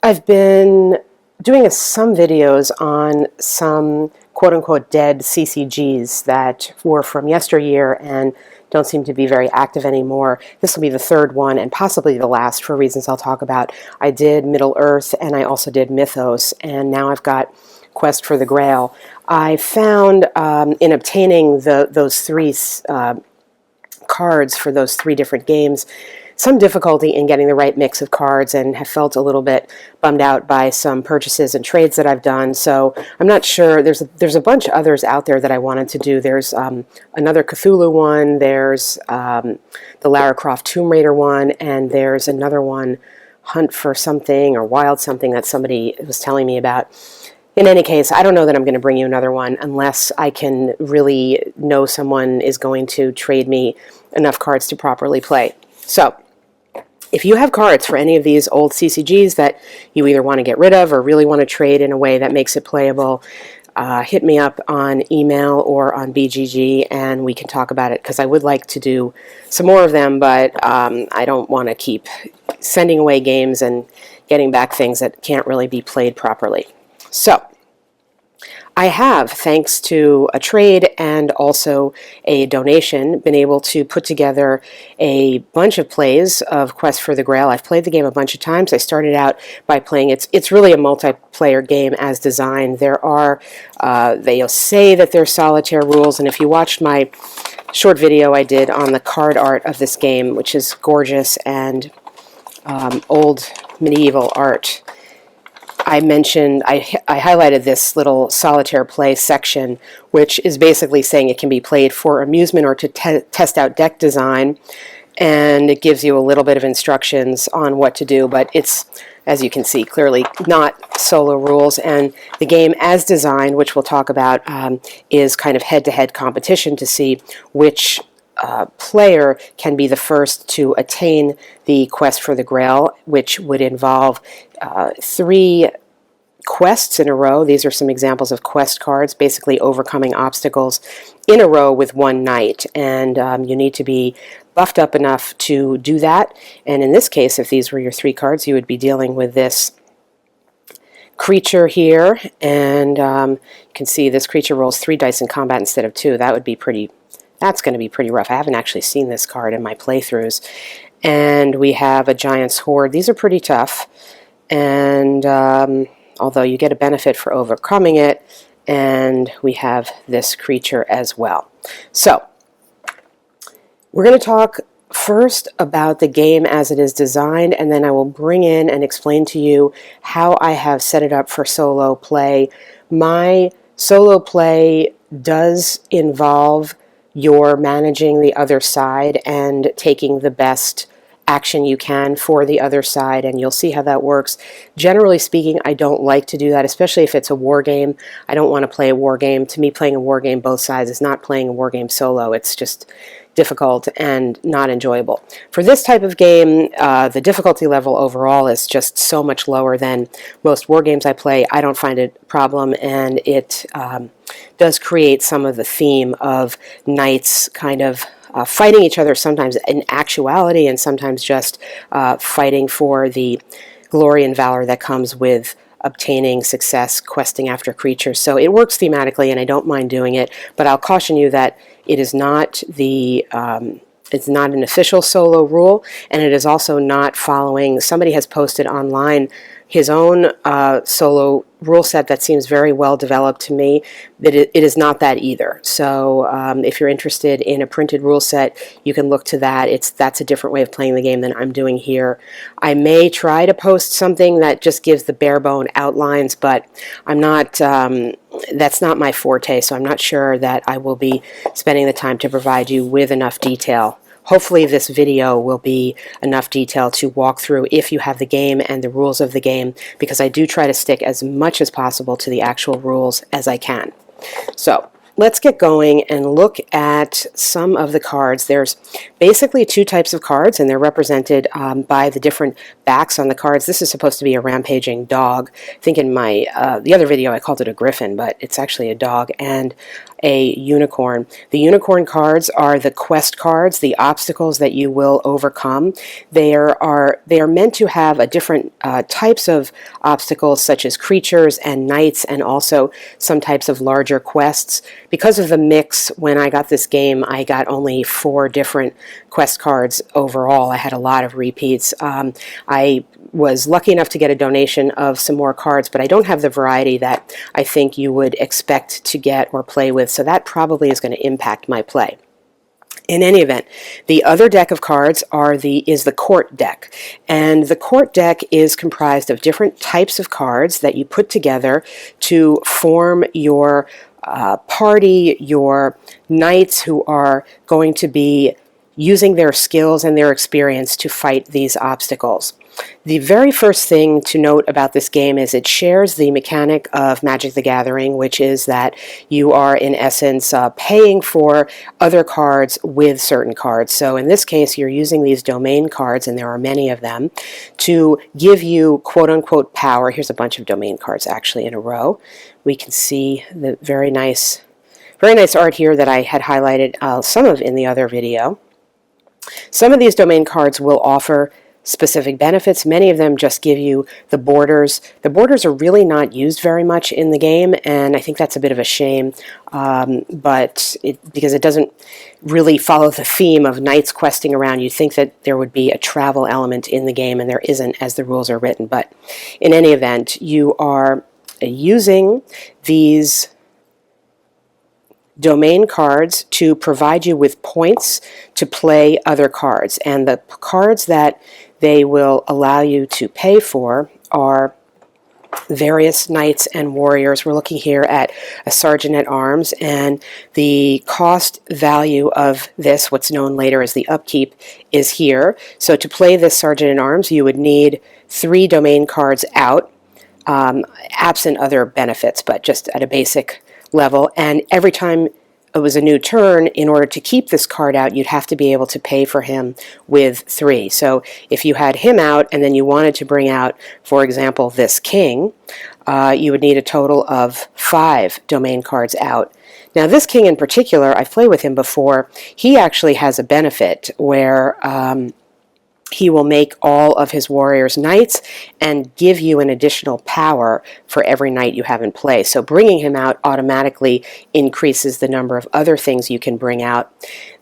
I've been doing some videos on some quote-unquote dead CCGs that were from yesteryear and don't seem to be very active anymore. This will be the third one and possibly the last for reasons I'll talk about. I did Middle-earth and I also did Mythos, and now I've got Quest for the Grail. I found in obtaining those three cards for those three different games some difficulty in getting the right mix of cards, and have felt a little bit bummed out by some purchases and trades that I've done. So I'm not sure. There's a bunch of others out there that I wanted to do. There's another Cthulhu one, there's the Lara Croft Tomb Raider one, and there's another one, Hunt for something or Wild something, that somebody was telling me about. In any case, I don't know that I'm going to bring you another one unless I can really know someone is going to trade me enough cards to properly play. So if you have cards for any of these old CCGs that you either want to get rid of or really want to trade in a way that makes it playable, hit me up on email or on BGG and we can talk about it, because I would like to do some more of them, but I don't want to keep sending away games and getting back things that can't really be played properly. So I have, thanks to a trade and also a donation, been able to put together a bunch of plays of Quest for the Grail. I've played the game a bunch of times. I started out by playing, it's really a multiplayer game as designed. There are, they say that there's solitaire rules, and if you watched my short video I did on the card art of this game, which is gorgeous and old medieval art, I mentioned, I highlighted this little solitaire play section, which is basically saying it can be played for amusement or to test out deck design, and it gives you a little bit of instructions on what to do, but it's, as you can see, clearly not solo rules, and the game as designed, which we'll talk about, is kind of head-to-head competition to see which player can be the first to attain the Quest for the Grail, which would involve 3 quests in a row. These are some examples of quest cards, basically overcoming obstacles in a row with one knight, and you need to be buffed up enough to do that. And in this case, if these were your 3 cards, you would be dealing with this creature here, and you can see this creature rolls 3 dice in combat instead of 2. That would be pretty, that's going to be pretty rough. I haven't actually seen this card in my playthroughs. And we have a giant's horde. These are pretty tough, and although you get a benefit for overcoming it, and we have this creature as well. So we're going to talk first about the game as it is designed, and then I will bring in and explain to you how I have set it up for solo play. My solo play does involve your managing the other side and taking the best action you can for the other side, and you'll see how that works. Generally speaking, I don't like to do that, especially if it's a war game. I don't want to play a war game. To me, playing a war game both sides is not playing a war game solo. It's just difficult and not enjoyable. For this type of game, the difficulty level overall is just so much lower than most war games I play. I don't find it a problem, and it does create some of the theme of knights kind of fighting each other, sometimes in actuality and sometimes just fighting for the glory and valor that comes with obtaining success questing after creatures. So it works thematically, and I don't mind doing it, but I'll caution you that it is not the it's not an official solo rule, and it is also not following, somebody has posted online his own solo rule set that seems very well developed to me, that it is not that either. So if you're interested in a printed rule set, you can look to that. That's a different way of playing the game than I'm doing here. I may try to post something that just gives the bare bone outlines, but I'm not, that's not my forte, so I'm not sure that I will be spending the time to provide you with enough detail. Hopefully this video will be enough detail to walk through if you have the game and the rules of the game, because I do try to stick as much as possible to the actual rules as I can. So let's get going and look at some of the cards. There's basically 2 types of cards, and they're represented by the different backs on the cards. This is supposed to be a rampaging dog. I think in my the other video I called it a griffin, but it's actually a dog. And a unicorn. The unicorn cards are the quest cards, the obstacles that you will overcome. They are meant to have a different types of obstacles, such as creatures and knights, and also some types of larger quests. Because of the mix, when I got this game, I got only 4 different quest cards overall. I had a lot of repeats. I was lucky enough to get a donation of some more cards, but I don't have the variety that I think you would expect to get or play with, so that probably is going to impact my play. In any event, the other deck of cards is the court deck, and the court deck is comprised of different types of cards that you put together to form your party, your knights who are going to be using their skills and their experience to fight these obstacles. The very first thing to note about this game is it shares the mechanic of Magic the Gathering, which is that you are in essence paying for other cards with certain cards. So in this case, you're using these domain cards, and there are many of them, to give you quote-unquote power. Here's a bunch of domain cards actually in a row. We can see the very nice art here that I had highlighted some of in the other video. Some of these domain cards will offer specific benefits. Many of them just give you the borders. The borders are really not used very much in the game, and I think that's a bit of a shame, because it doesn't really follow the theme of knights questing around. You'd think that there would be a travel element in the game, and there isn't as the rules are written. But in any event, you are using these domain cards to provide you with points to play other cards, and the cards that they will allow you to pay for are various knights and warriors. We're looking here at a sergeant at arms, and the cost value of this, what's known later as the upkeep, is here. So to play this sergeant at arms, you would need 3 domain cards out, absent other benefits, but just at a basic level. And every time it was a new turn, in order to keep this card out, you'd have to be able to pay for him with 3. So if you had him out and then you wanted to bring out, for example, this king, you would need a total of 5 domain cards out. Now this king in particular, I've played with him before. He actually has a benefit where he will make all of his warriors knights and give you an additional power for every knight you have in play. So bringing him out automatically increases the number of other things you can bring out.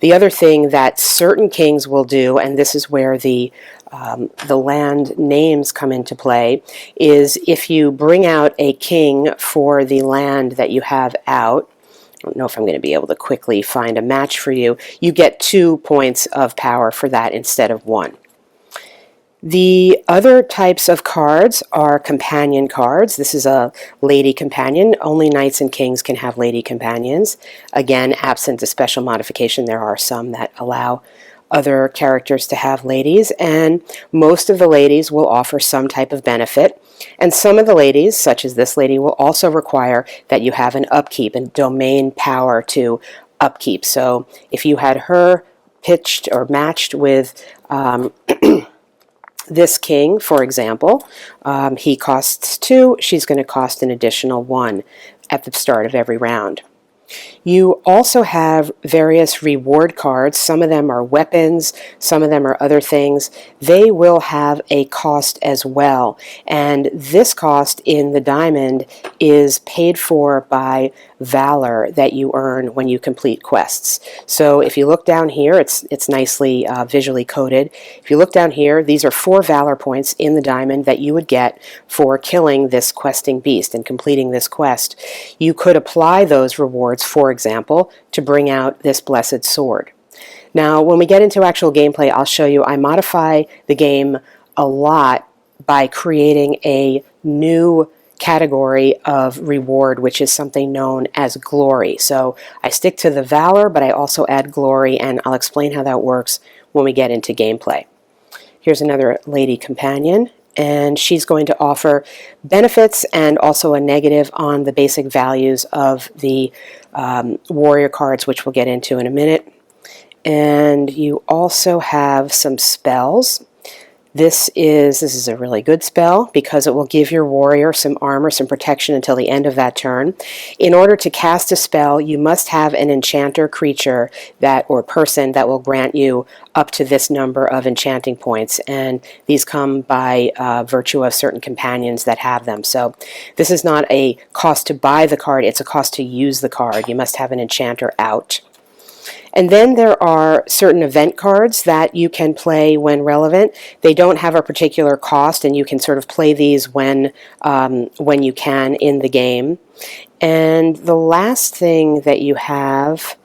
The other thing that certain kings will do, and this is where the land names come into play, is if you bring out a king for the land that you have out, I don't know if I'm going to be able to quickly find a match for you, you get 2 points of power for that instead of 1. The other types of cards are companion cards. This is a lady companion. Only knights and kings can have lady companions. Again, absent a special modification, there are some that allow other characters to have ladies, and most of the ladies will offer some type of benefit. And some of the ladies, such as this lady, will also require that you have an upkeep and domain power to upkeep. So if you had her pitched or matched with this king, for example, he costs 2, she's going to cost an additional 1 at the start of every round. You also have various reward cards. Some of them are weapons, some of them are other things. They will have a cost as well, and this cost in the diamond is paid for by valor that you earn when you complete quests. So if you look down here, it's nicely visually coded. If you look down here, these are 4 valor points in the diamond that you would get for killing this questing beast and completing this quest. You could apply those rewards, for example, to bring out this blessed sword. Now, when we get into actual gameplay, I'll show you I modify the game a lot by creating a new category of reward, which is something known as glory. So I stick to the valor, but I also add glory, and I'll explain how that works when we get into gameplay. Here's another lady companion, and she's going to offer benefits and also a negative on the basic values of the warrior cards, which we'll get into in a minute. And you also have some spells. This is a really good spell because it will give your warrior some armor, some protection until the end of that turn. In order to cast a spell, you must have an enchanter creature that or person that will grant you up to this number of enchanting points, and these come by virtue of certain companions that have them. So this is not a cost to buy the card, it's a cost to use the card. You must have an enchanter out. And then there are certain event cards that you can play when relevant. They don't have a particular cost, and you can sort of play these when you can in the game. And the last thing that you have,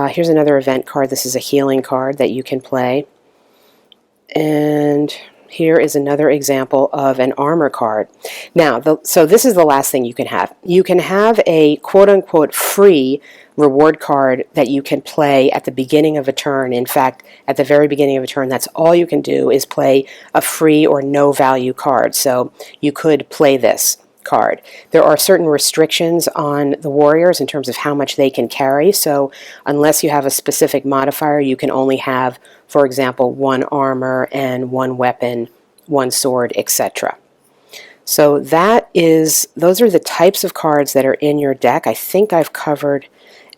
here's another event card. This is a healing card that you can play. And here is another example of an armor card. Now, so this is the last thing you can have. You can have a quote-unquote free reward card that you can play at the beginning of a turn. In fact, at the very beginning of a turn, that's all you can do is play a free or no value card. So you could play this card. There are certain restrictions on the warriors in terms of how much they can carry, so unless you have a specific modifier, you can only have, for example, one armor and one weapon, one sword, etc. So those are the types of cards that are in your deck. I think I've covered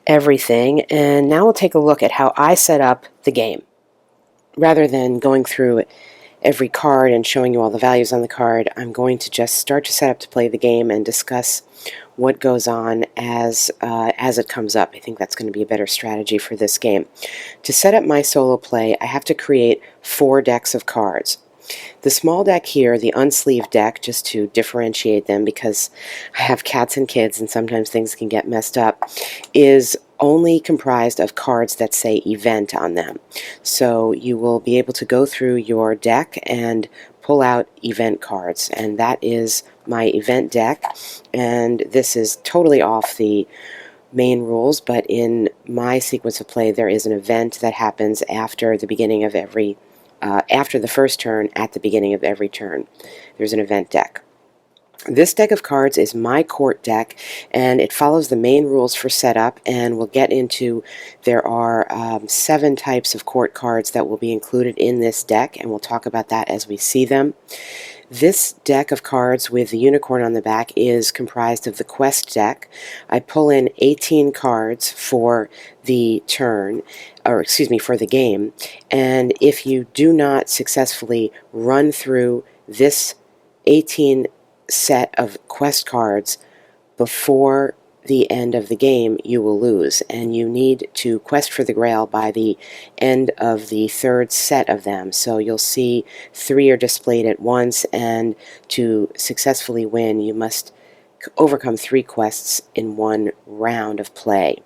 everything, and now we'll take a look at how I set up the game. Rather than going through every card and showing you all the values on the card, I'm going to just start to set up to play the game and discuss what goes on as it comes up. I think that's going to be a better strategy for this game. To set up my solo play, I have to create 4 decks of cards. The small deck here, the unsleeved deck, just to differentiate them because I have cats and kids and sometimes things can get messed up, is only comprised of cards that say event on them. So you will be able to go through your deck and pull out event cards, and that is my event deck. And this is totally off the main rules, but in my sequence of play there is an event that happens after the beginning of every after the first turn, at the beginning of every turn. There's an event deck. This deck of cards is my court deck, and it follows the main rules for setup, and we'll get into, there are 7 types of court cards that will be included in this deck, and we'll talk about that as we see them. This deck of cards with the unicorn on the back is comprised of the quest deck. I pull in 18 cards for the turn, or excuse me, for the game, and if you do not successfully run through this 18 set of quest cards before the end of the game, you will lose, and you need to quest for the Grail by the end of the 3rd set of them. So you'll see 3 are displayed at once, and to successfully win you must overcome 3 quests in 1 round of play.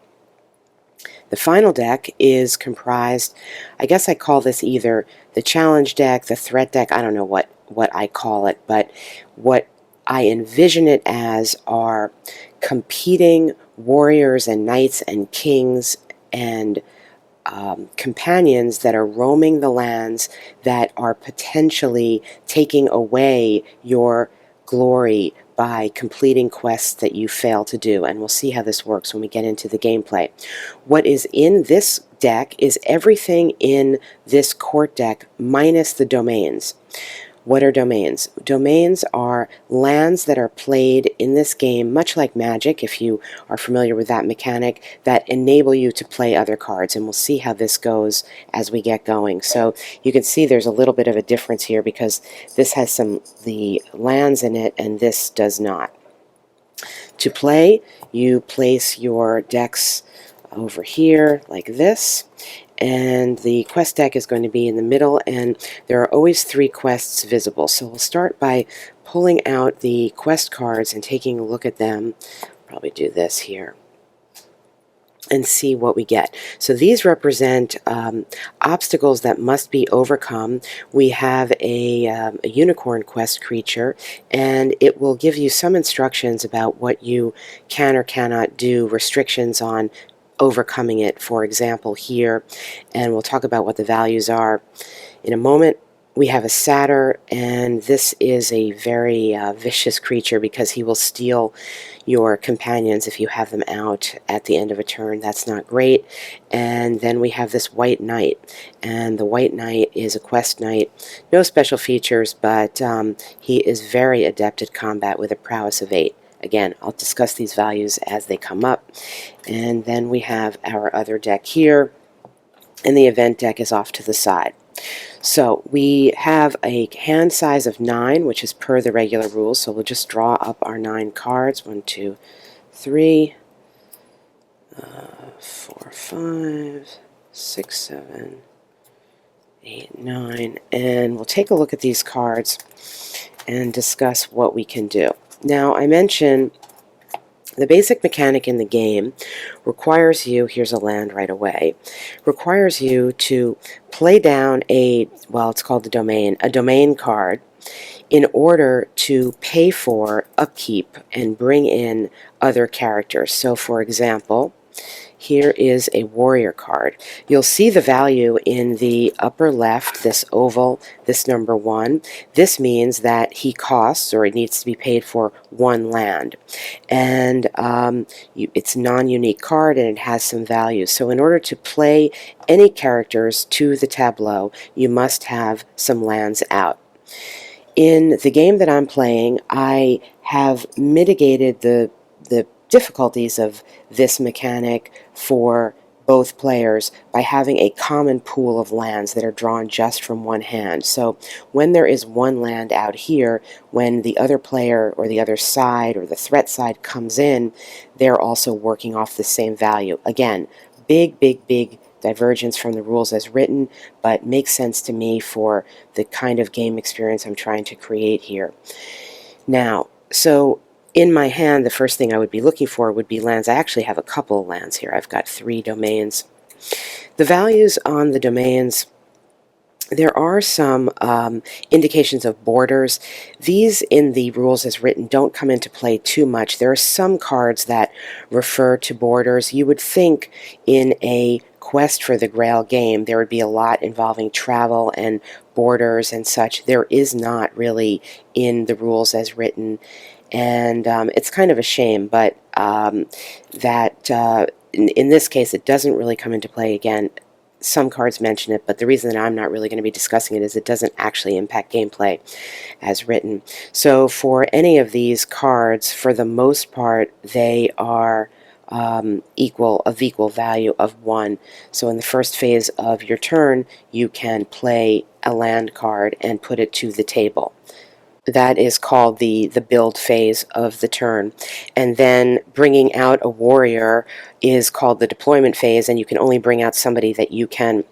The final deck is comprised, I guess I call this either the challenge deck, the threat deck, I don't know what I call it, but what I envision it as are competing warriors and knights and kings and companions that are roaming the lands that are potentially taking away your glory by completing quests that you fail to do, and we'll see how this works when we get into the gameplay. What is in this deck is everything in this court deck minus the domains. What are domains? Domains are lands that are played in this game, much like Magic, if you are familiar with that mechanic, that enable you to play other cards, and we'll see how this goes as we get going. So you can see there's a little bit of a difference here because this has the lands in it and this does not. To play, you place your decks over here like this, and the quest deck is going to be in the middle, and there are always 3 quests visible. So we'll start by pulling out the quest cards and taking a look at them. Probably do this here and see what we get. So these represent obstacles that must be overcome. We have a unicorn quest creature, and it will give you some instructions about what you can or cannot do, restrictions on overcoming it, for example, here, and we'll talk about what the values are in a moment We have a satyr, and this is a very vicious creature because he will steal your companions if you have them out at the end of a turn. That's not great. And then we have this white knight, and the white knight is a quest knight. No special features, but he is very adept at combat with a prowess of 8. Again, I'll discuss these values as they come up. And then we have our other deck here, and the event deck is off to the side. So we have a hand size of 9, which is per the regular rules. So we'll just draw up our 9 cards. 1, 2, 3, 4, 5, 6, 7, 8, 9. And we'll take a look at these cards and discuss what we can do. Now, I mentioned the basic mechanic in the game requires you, here's a land right away, requires you to play down well, it's called a domain card, in order to pay for upkeep and bring in other characters. So, for example, here is a warrior card. You'll see the value in the upper left, this oval, this number 1. This means that he costs, or it needs to be paid for, 1 land. And it's a non-unique card, and it has some value. So in order to play any characters to the tableau, you must have some lands out. In the game that I'm playing, I have mitigated the difficulties of this mechanic for both players by having a common pool of lands that are drawn just from one hand. So when there is one land out here, when the other player or the other side or the threat side comes in, they're also working off the same value. Again, big divergence from the rules as written, but makes sense to me for the kind of game experience I'm trying to create here. Now, so in my hand, the first thing I would be looking for would be lands. I actually have a couple of lands here. I've got 3 domains. The values on the domains, there are some indications of borders. These in the rules as written don't come into play too much. There are some cards that refer to borders. You would think in a quest for the Grail game there would be a lot involving travel and borders and such. There is not really in the rules as written. And it's kind of a shame, but in this case it doesn't really come into play. Again, some cards mention it, but the reason that I'm not really going to be discussing it is it doesn't actually impact gameplay as written. So for any of these cards, for the most part, they are equal value of 1. So in the first phase of your turn, you can play a land card and put it to the table. That is called the build phase of the turn. And then bringing out a warrior is called the deployment phase, and you can only bring out somebody that you can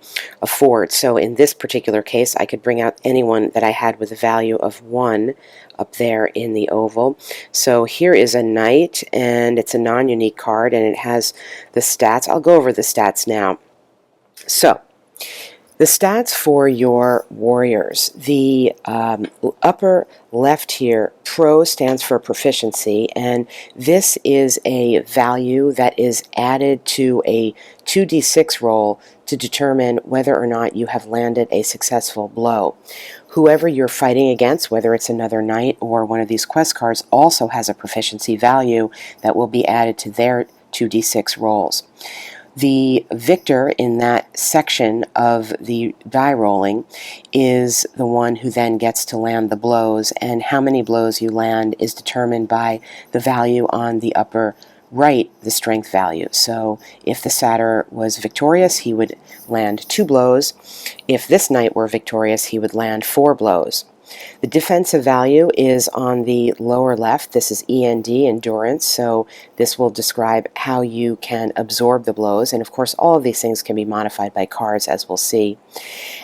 afford. So in this particular case, I could bring out anyone that I had with a value of 1 up there in the oval. So here is a knight, and it's a non-unique card, and it has the stats. I'll go over the stats now. So the stats for your warriors, the upper left here, pro stands for proficiency, and this is a value that is added to a 2d6 roll to determine whether or not you have landed a successful blow. Whoever you're fighting against, whether it's another knight or one of these quest cards, also has a proficiency value that will be added to their 2d6 rolls. The victor in that section of the die rolling is the one who then gets to land the blows, and how many blows you land is determined by the value on the upper right, the strength value. So if the satyr was victorious, he would land 2 blows. If this knight were victorious, he would land 4 blows. The defensive value is on the lower left. This is END, endurance, so this will describe how you can absorb the blows, and of course all of these things can be modified by cards, as we'll see.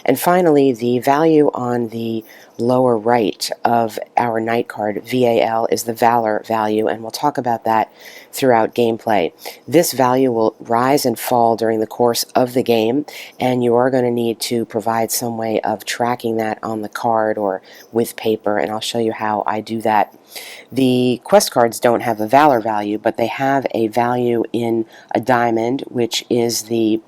And finally, the value on the lower right of our knight card, VAL, is the valor value, and we'll talk about that throughout gameplay. This value will rise and fall during the course of the game, and you are going to need to provide some way of tracking that on the card or with paper, and I'll show you how I do that. The quest cards don't have a valor value, but they have a value in a diamond, which is the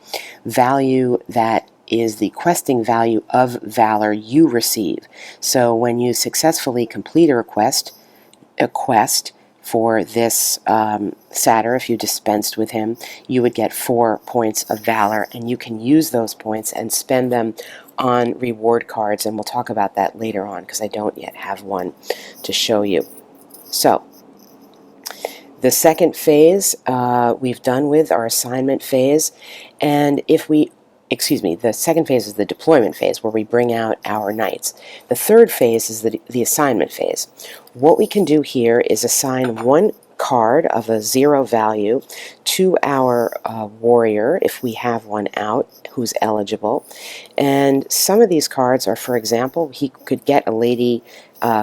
value that is the questing value of valor you receive. So when you successfully complete a quest for this satyr, if you dispensed with him, you would get 4 points of valor, and you can use those points and spend them on reward cards, and we'll talk about that later on because I don't yet have one to show you. So the second phase we've done with our assignment phase, and the second phase is the deployment phase where we bring out our knights. The third phase is the assignment phase. What we can do here is assign one card of a 0 value to our warrior if we have one out who's eligible. And some of these cards are, for example, he could get a lady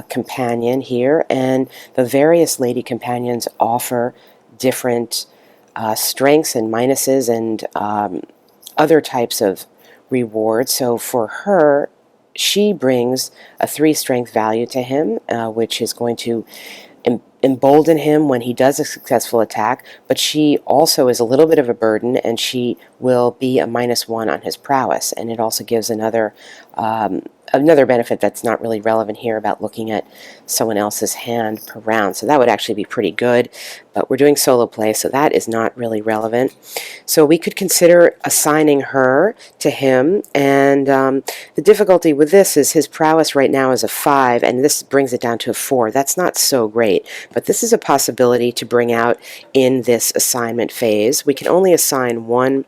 companion here, and the various lady companions offer different strengths and minuses and other types of rewards. So for her, she brings a 3 strength value to him, which is going to embolden him when he does a successful attack, but she also is a little bit of a burden, and she will be a -1 on his prowess. And it also gives another benefit that's not really relevant here about looking at someone else's hand per round. So that would actually be pretty good, but we're doing solo play, so that is not really relevant. So we could consider assigning her to him, and the difficulty with this is his prowess right now is a 5, and this brings it down to a 4. That's not so great, but this is a possibility to bring out in this assignment phase. We can only assign one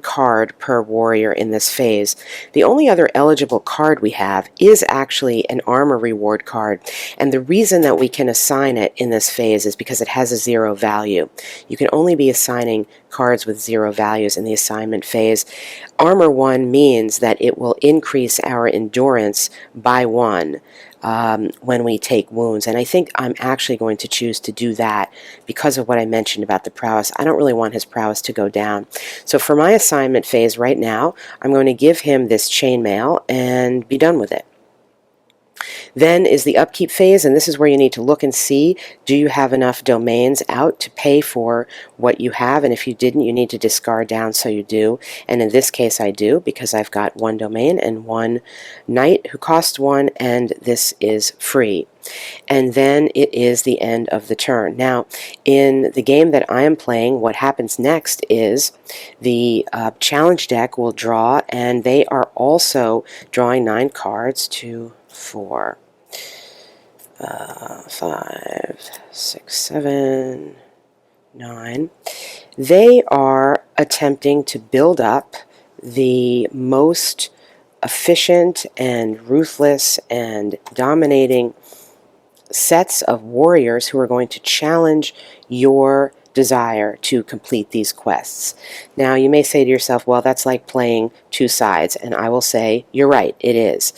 card per warrior in this phase. The only other eligible card we have is actually an armor reward card, and the reason that we can assign it in this phase is because it has a 0 value. You can only be assigning cards with 0 values in the assignment phase. Armor 1 means that it will increase our endurance by 1 when we take wounds, and I think I'm actually going to choose to do that because of what I mentioned about the prowess. I don't really want his prowess to go down. So for my assignment phase right now, I'm going to give him this chainmail and be done with it. Then is the upkeep phase, and this is where you need to look and see, do you have enough domains out to pay for what you have, and if you didn't, you need to discard down so you do. And in this case I do, because I've got 1 domain and 1 knight who costs 1, and this is free. And then it is the end of the turn. Now, in the game that I am playing, what happens next is the challenge deck will draw, and they are also drawing 9 cards, 2, 4, 5, 6, 7, 9. They are attempting to build up the most efficient and ruthless and dominating sets of warriors who are going to challenge your desire to complete these quests. Now, you may say to yourself, well, that's like playing 2 sides, and I will say, you're right, it is.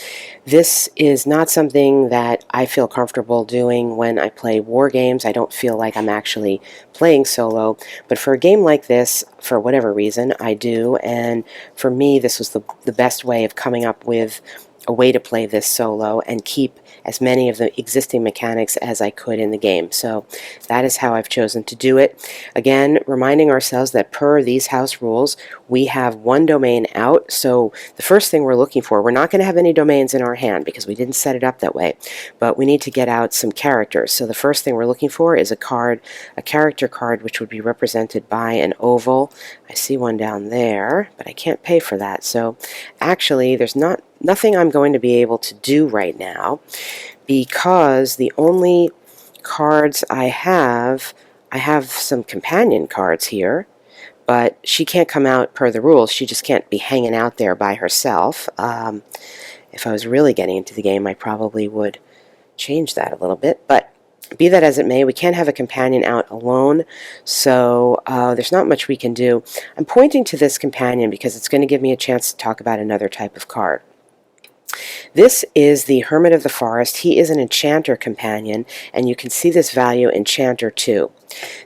This is not something that I feel comfortable doing when I play war games. I don't feel like I'm actually playing solo, but for a game like this, for whatever reason, I do, and for me, this was the best way of coming up with a way to play this solo and keep as many of the existing mechanics as I could in the game. So that is how I've chosen to do it. Again, reminding ourselves that per these house rules, we have 1 domain out. So the first thing we're looking for, we're not going to have any domains in our hand because we didn't set it up that way, but we need to get out some characters. So the first thing we're looking for is a character card, which would be represented by an oval. I see one down there, but I can't pay for that. So actually, there's nothing I'm going to be able to do right now, because the only cards I have some companion cards here, but she can't come out per the rules. She just can't be hanging out there by herself. If I was really getting into the game, I probably would change that a little bit, but be that as it may, we can't have a companion out alone, so there's not much we can do. I'm pointing to this companion because it's going to give me a chance to talk about another type of card. This is the Hermit of the Forest. He is an enchanter companion, and you can see this value enchanter 2.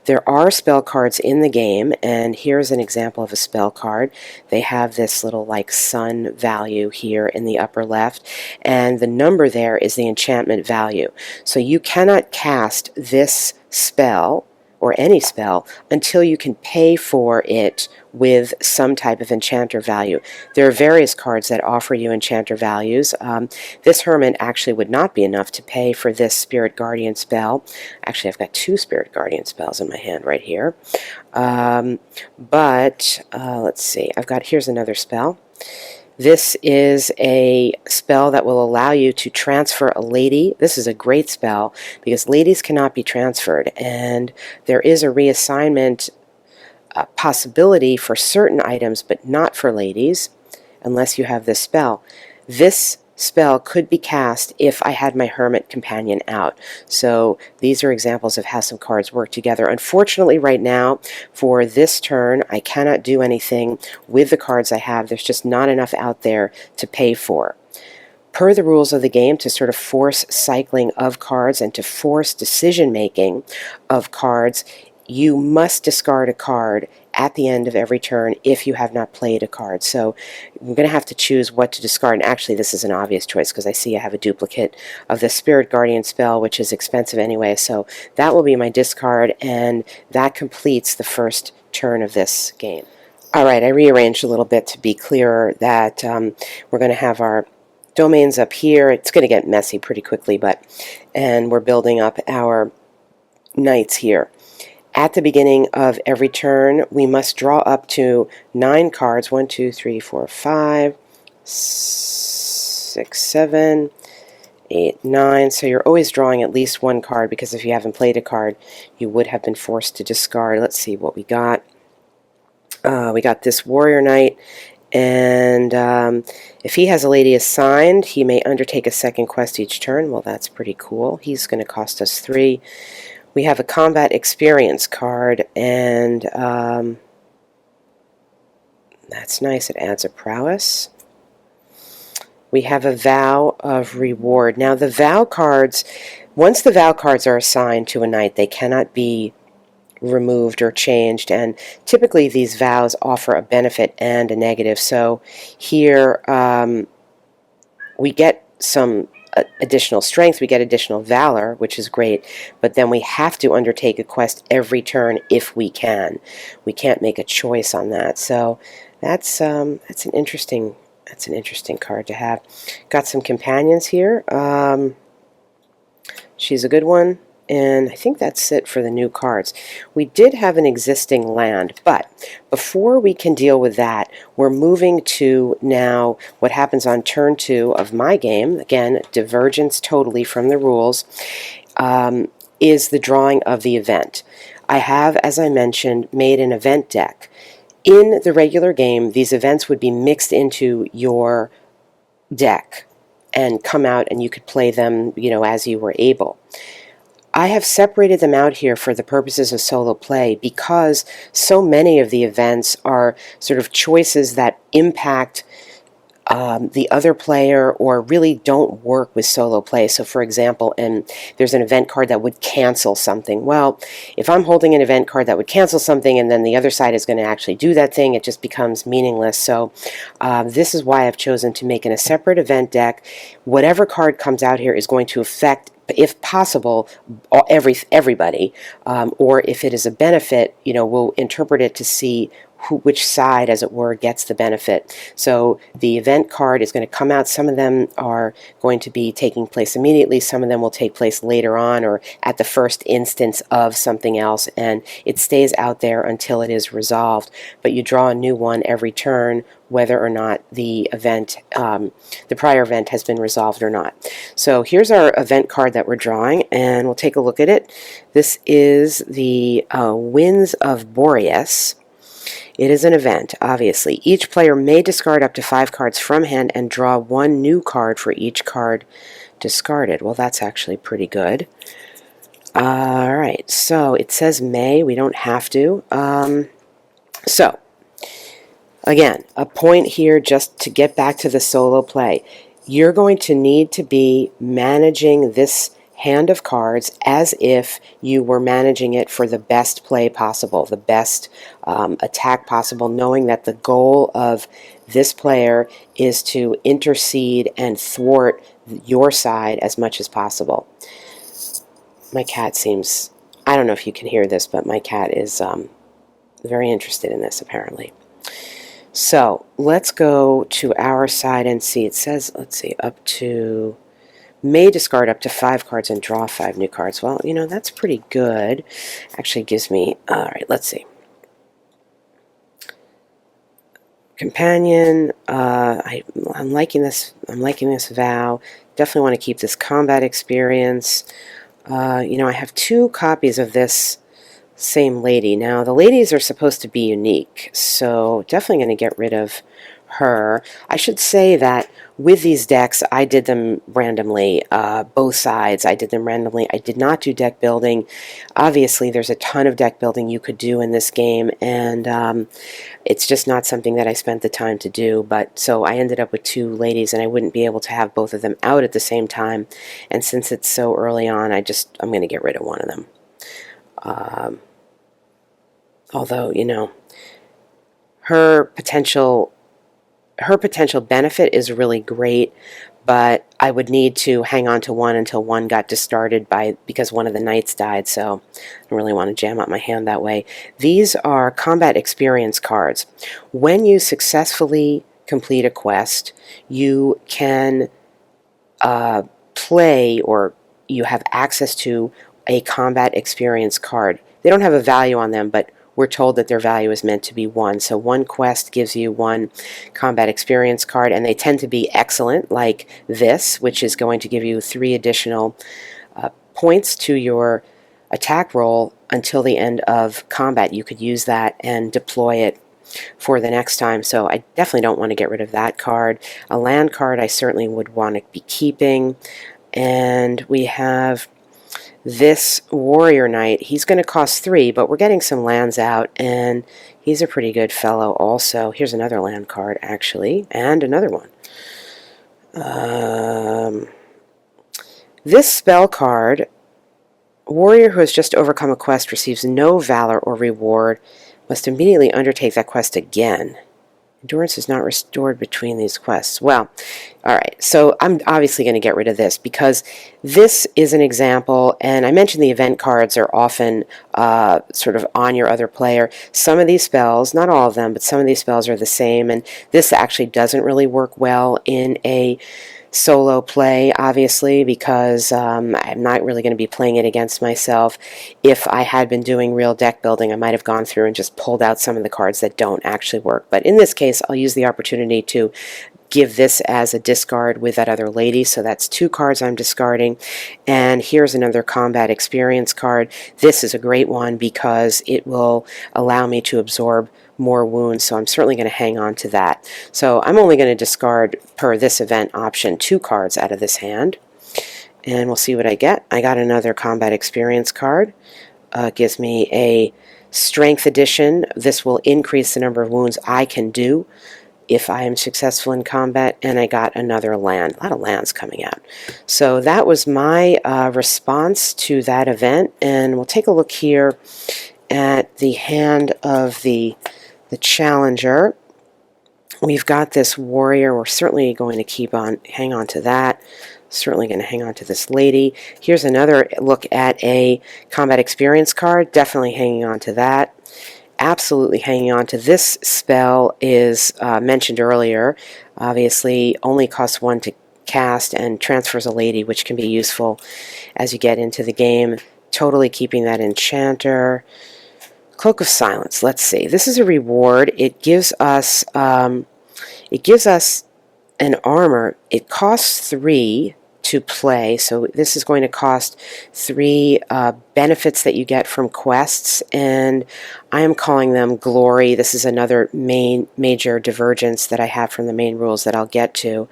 There are spell cards in the game, and here's an example of a spell card. They have this little like sun value here in the upper left, and the number there is the enchantment value. So you cannot cast this spell or any spell until you can pay for it with some type of enchanter value. There are various cards that offer you enchanter values. This Hermit actually would not be enough to pay for this Spirit Guardian spell. Actually, I've got 2 Spirit Guardian spells in my hand right here. Let's see. Here's another spell. This is a spell that will allow you to transfer a lady. This is a great spell because ladies cannot be transferred, and there is a reassignment possibility for certain items, but not for ladies unless you have this spell. This spell could be cast if I had my Hermit Companion out. So these are examples of how some cards work together. Unfortunately, right now, for this turn, I cannot do anything with the cards I have. There's just not enough out there to pay for. Per the rules of the game, to sort of force cycling of cards and to force decision-making of cards, you must discard a card at the end of every turn if you have not played a card. So I'm going to have to choose what to discard. And actually, this is an obvious choice because I see I have a duplicate of the Spirit Guardian spell, which is expensive anyway. So that will be my discard, and that completes the first turn of this game. All right, I rearranged a little bit to be clearer that we're going to have our domains up here. It's going to get messy pretty quickly, and we're building up our knights here. At the beginning of every turn, we must draw up to 9 cards. 1, 2, 3, 4, 5, 6, 7, 8, 9. So you're always drawing at least 1 card, because if you haven't played a card, you would have been forced to discard. Let's see what we got. We got this Warrior Knight, and if he has a lady assigned, he may undertake a second quest each turn. Well, that's pretty cool. He's going to cost us 3. We have a combat experience card, and that's nice. It adds a prowess. We have a vow of reward. Now, the vow cards, once the vow cards are assigned to a knight, they cannot be removed or changed, and typically these vows offer a benefit and a negative. So here we get some additional strength, we get additional valor, which is great, but then we have to undertake a quest every turn if we can. We can't make a choice on that. So that's an interesting card to have. Got some companions here. She's a good one. And I think that's it for the new cards. We did have an existing land, but before we can deal with that, we're moving to now what happens on turn 2 of my game. Again, divergence totally from the rules, is the drawing of the event. I have, as I mentioned, made an event deck. In the regular game, these events would be mixed into your deck and come out, and you could play them, as you were able. I have separated them out here for the purposes of solo play because so many of the events are sort of choices that impact the other player or really don't work with solo play. So for example, there's an event card that would cancel something. Well, if I'm holding an event card that would cancel something and then the other side is going to actually do that thing, it just becomes meaningless. So this is why I've chosen to make a separate event deck. Whatever card comes out here is going to affect, if possible, everybody, or if it is a benefit, we'll interpret it to see which side, as it were, gets the benefit. So the event card is going to come out. Some of them are going to be taking place immediately. Some of them will take place later on or at the first instance of something else, and it stays out there until it is resolved. But you draw a new one every turn, whether or not the event, the prior event has been resolved or not. So here's our event card that we're drawing, and we'll take a look at it. This is the Winds of Boreas. It is an event, obviously. Each player may discard up to 5 cards from hand and draw 1 new card for each card discarded. Well, that's actually pretty good. All right, so it says may. We don't have to. So, again, a point here just to get back to the solo play. You're going to need to be managing this hand of cards as if you were managing it for the best play possible, the best attack possible, knowing that the goal of this player is to intercede and thwart your side as much as possible. My cat seems I don't know if you can hear this, but my cat is very interested in this, apparently. So let's go to our side and see. It says, let's see, up to, may discard up to 5 cards and draw 5 new cards. Well, you know, that's pretty good. Actually gives me, all right, let's see. Companion, I'm liking this. I'm liking this vow. Definitely want to keep this combat experience. You know, I have 2 copies of this same lady. Now, the ladies are supposed to be unique, so definitely going to get rid of her. I should say that with these decks, I did them randomly. Both sides, I did them randomly. I did not do deck building. Obviously, there's a ton of deck building you could do in this game, and it's just not something that I spent the time to do. But so I ended up with 2 ladies, and I wouldn't be able to have both of them out at the same time. And since it's so early on, I'm going to get rid of one of them. Although, you know, her potential benefit is really great, but I would need to hang on to one until one got discarded because one of the knights died, so I don't really want to jam up my hand that way. These are combat experience cards. When you successfully complete a quest, you can play, or you have access to, a combat experience card. They don't have a value on them, but we're told that their value is meant to be 1. So one quest gives you 1 combat experience card, and they tend to be excellent, like this, which is going to give you 3 additional points to your attack roll until the end of combat. You could use that and deploy it for the next time, so I definitely don't want to get rid of that card. A land card I certainly would want to be keeping. And we have this warrior knight. He's going to cost 3, but we're getting some lands out, and he's a pretty good fellow also. Here's another land card, actually, and another one. This spell card, warrior who has just overcome a quest receives no valor or reward, must immediately undertake that quest again. Endurance is not restored between these quests. Well, all right, so I'm obviously going to get rid of this because this is an example, and I mentioned the event cards are often sort of on your other player. Some of these spells, not all of them, but some of these spells are the same, and this actually doesn't really work well in a solo play, obviously, because I'm not really going to be playing it against myself. If I had been doing real deck building, I might have gone through and just pulled out some of the cards that don't actually work. But in this case, I'll use the opportunity to give this as a discard with that other lady. So that's 2 cards I'm discarding. And here's another combat experience card. This is a great one because it will allow me to absorb more wounds, so I'm certainly going to hang on to that. So I'm only going to discard, per this event option, 2 cards out of this hand. And we'll see what I get. I got another combat experience card. Gives me a strength addition. This will increase the number of wounds I can do if I am successful in combat, and I got another land. A lot of lands coming out. So that was my response to that event, and we'll take a look here at the hand of the challenger. We've got this warrior. We're certainly going to hang on to that. Certainly going to hang on to this lady. Here's another look at a combat experience card. Definitely hanging on to that. Absolutely hanging on to this spell is mentioned earlier. Obviously only costs 1 to cast and transfers a lady, which can be useful as you get into the game. Totally keeping that enchanter. Cloak of Silence. Let's see. This is a reward. It gives us an armor. It costs 3 to play, so this is going to cost 3 benefits that you get from quests, and I am calling them glory. This is another major divergence that I have from the main rules that I'll get to.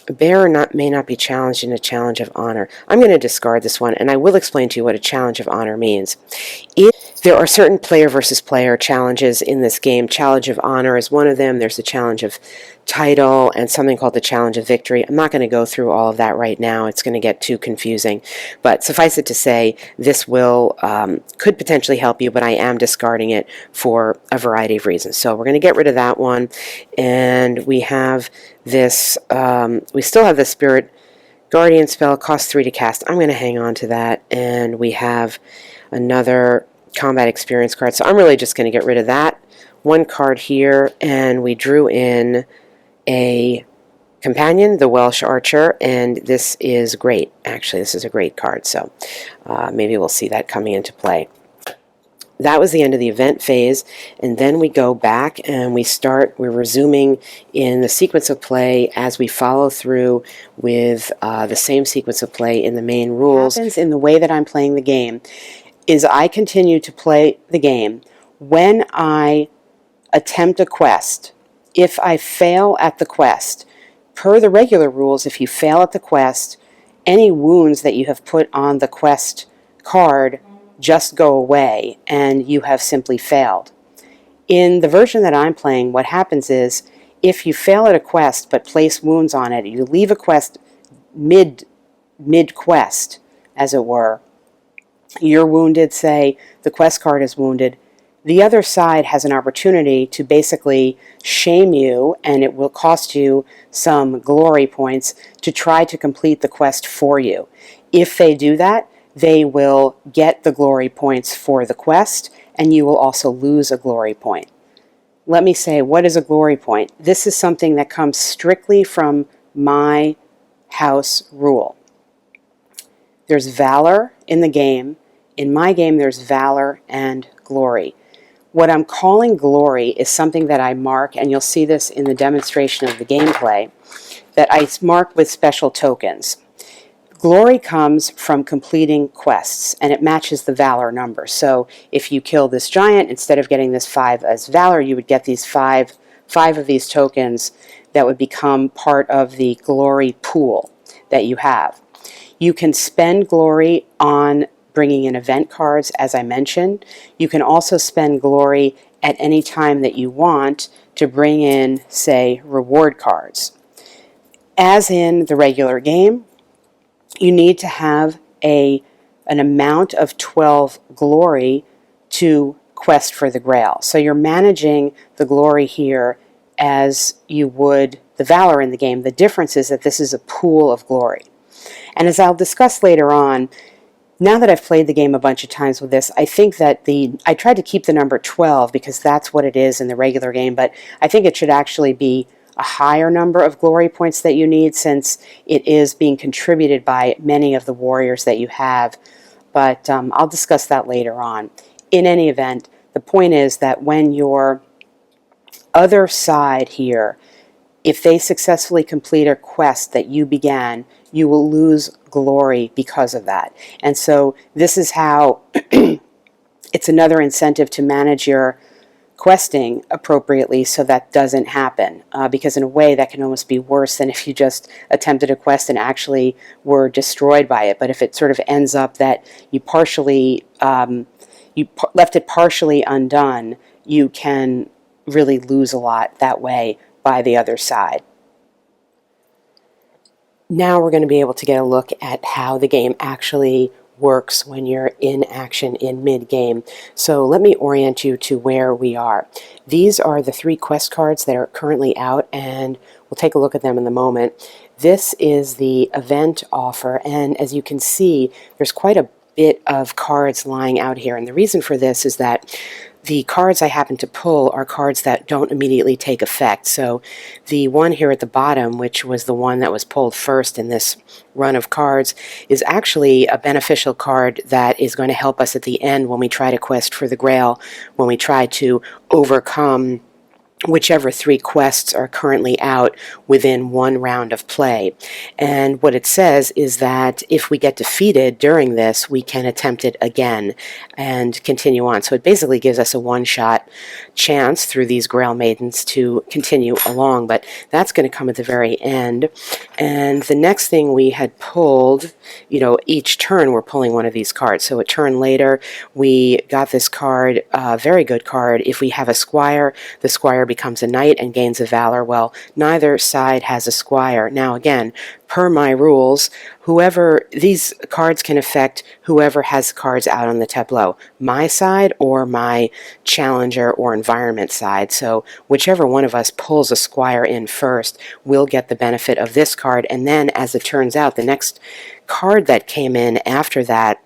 Bearer may not be challenged in a challenge of honor. I'm going to discard this one, and I will explain to you what a challenge of honor means. There are certain player versus player challenges in this game. Challenge of honor is one of them. There's the challenge of title and something called the challenge of victory. I'm not going to go through all of that right now. It's going to get too confusing. But suffice it to say, this could potentially help you, but I am discarding it for a variety of reasons. So we're going to get rid of that one. And we have this, we still have the Spirit Guardian spell costs 3 to cast. I'm going to hang on to that, and we have another combat experience card. So I'm really just going to get rid of that one card here, and we drew in a companion, the Welsh Archer, and this is great. Actually, this is a great card, so maybe we'll see that coming into play. That was the end of the event phase, and then we go back and we're resuming in the sequence of play as we follow through with the same sequence of play in the main rules. What happens in the way that I'm playing the game is I continue to play the game. When I attempt a quest, if I fail at the quest, per the regular rules, if you fail at the quest, any wounds that you have put on the quest card just go away and you have simply failed. In the version that I'm playing, what happens is if you fail at a quest but place wounds on it, you leave a quest mid-quest, as it were, you're wounded, say the quest card is wounded, the other side has an opportunity to basically shame you, and it will cost you some glory points to try to complete the quest for you. If they do that, they will get the glory points for the quest, and you will also lose a glory point. Let me say, what is a glory point? This is something that comes strictly from my house rule. There's valor in the game. In my game, there's valor and glory. What I'm calling glory is something that I mark, and you'll see this in the demonstration of the gameplay, that I mark with special tokens. Glory comes from completing quests, and it matches the valor number. So if you kill this giant, instead of getting this 5 as valor, you would get these five of these tokens that would become part of the glory pool that you have. You can spend glory on bringing in event cards, as I mentioned. You can also spend glory at any time that you want to bring in, say, reward cards. As in the regular game, you need to have an amount of 12 glory to quest for the Grail. So you're managing the glory here as you would the valor in the game. The difference is that this is a pool of glory. And as I'll discuss later on, now that I've played the game a bunch of times with this, I think that I tried to keep the number 12 because that's what it is in the regular game, but I think it should actually be a higher number of glory points that you need, since it is being contributed by many of the warriors that you have. But I'll discuss that later on. In any event, the point is that when your other side here, if they successfully complete a quest that you began, you will lose glory because of that. And so this is how it's another incentive to manage your questing appropriately so that doesn't happen, because in a way that can almost be worse than if you just attempted a quest and actually were destroyed by it. But if it sort of ends up that you partially left it partially undone, you can really lose a lot that way by the other side. Now we're going to be able to get a look at how the game actually works when you're in action in mid-game. So let me orient you to where we are. These are the 3 quest cards that are currently out, and we'll take a look at them in a moment. This is the event offer, and as you can see, there's quite a bit of cards lying out here, and the reason for this is that the cards I happen to pull are cards that don't immediately take effect. So the one here at the bottom, which was the one that was pulled first in this run of cards, is actually a beneficial card that is going to help us at the end when we try to quest for the Grail, when we try to overcome whichever 3 quests are currently out within 1 round of play. And what it says is that if we get defeated during this, we can attempt it again and continue on. So it basically gives us a one-shot chance through these Grail Maidens to continue along, but that's going to come at the very end. And the next thing we had pulled, each turn we're pulling one of these cards. So a turn later, we got this card, a very good card. If we have a squire, the squire becomes a knight and gains a valor. Well, neither side has a squire. Now again, per my rules, these cards can affect whoever has cards out on the tableau, my side or my challenger or environment side. So whichever one of us pulls a squire in first will get the benefit of this card, and then as it turns out, the next card that came in after that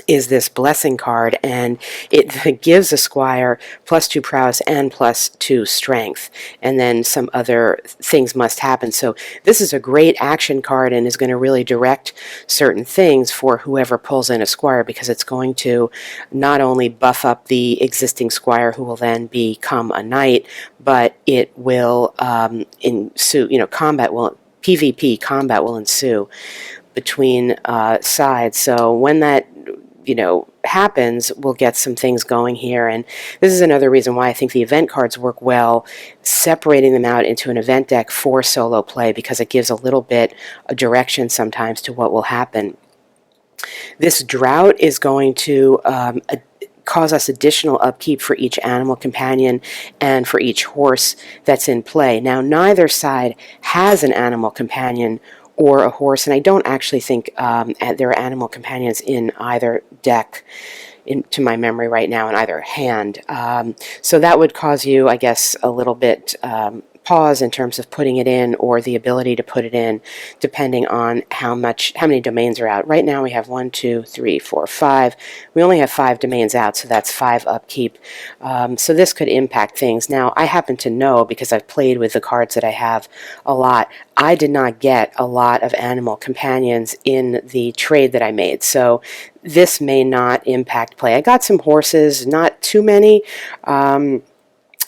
is this blessing card, and it gives a squire +2 prowess and +2 strength, and then some other things must happen. So this is a great action card and is going to really direct certain things for whoever pulls in a squire, because it's going to not only buff up the existing squire who will then become a knight, but it will ensue, PvP combat will ensue between sides. So when that happens, we'll get some things going here. And this is another reason why I think the event cards work well, separating them out into an event deck for solo play, because it gives a little bit of direction sometimes to what will happen. This drought is going to cause us additional upkeep for each animal companion and for each horse that's in play. Now, neither side has an animal companion or a horse, and I don't actually think there are animal companions in either deck, to my memory right now, in either hand. So that would cause you, I guess, a little bit pause in terms of putting it in, or the ability to put it in, depending on how many domains are out. Right now we have 1, 2, 3, 4, 5. We only have 5 domains out, so that's 5 upkeep. So this could impact things. Now, I happen to know, because I've played with the cards that I have a lot, I did not get a lot of animal companions in the trade that I made, so this may not impact play. I got some horses, not too many,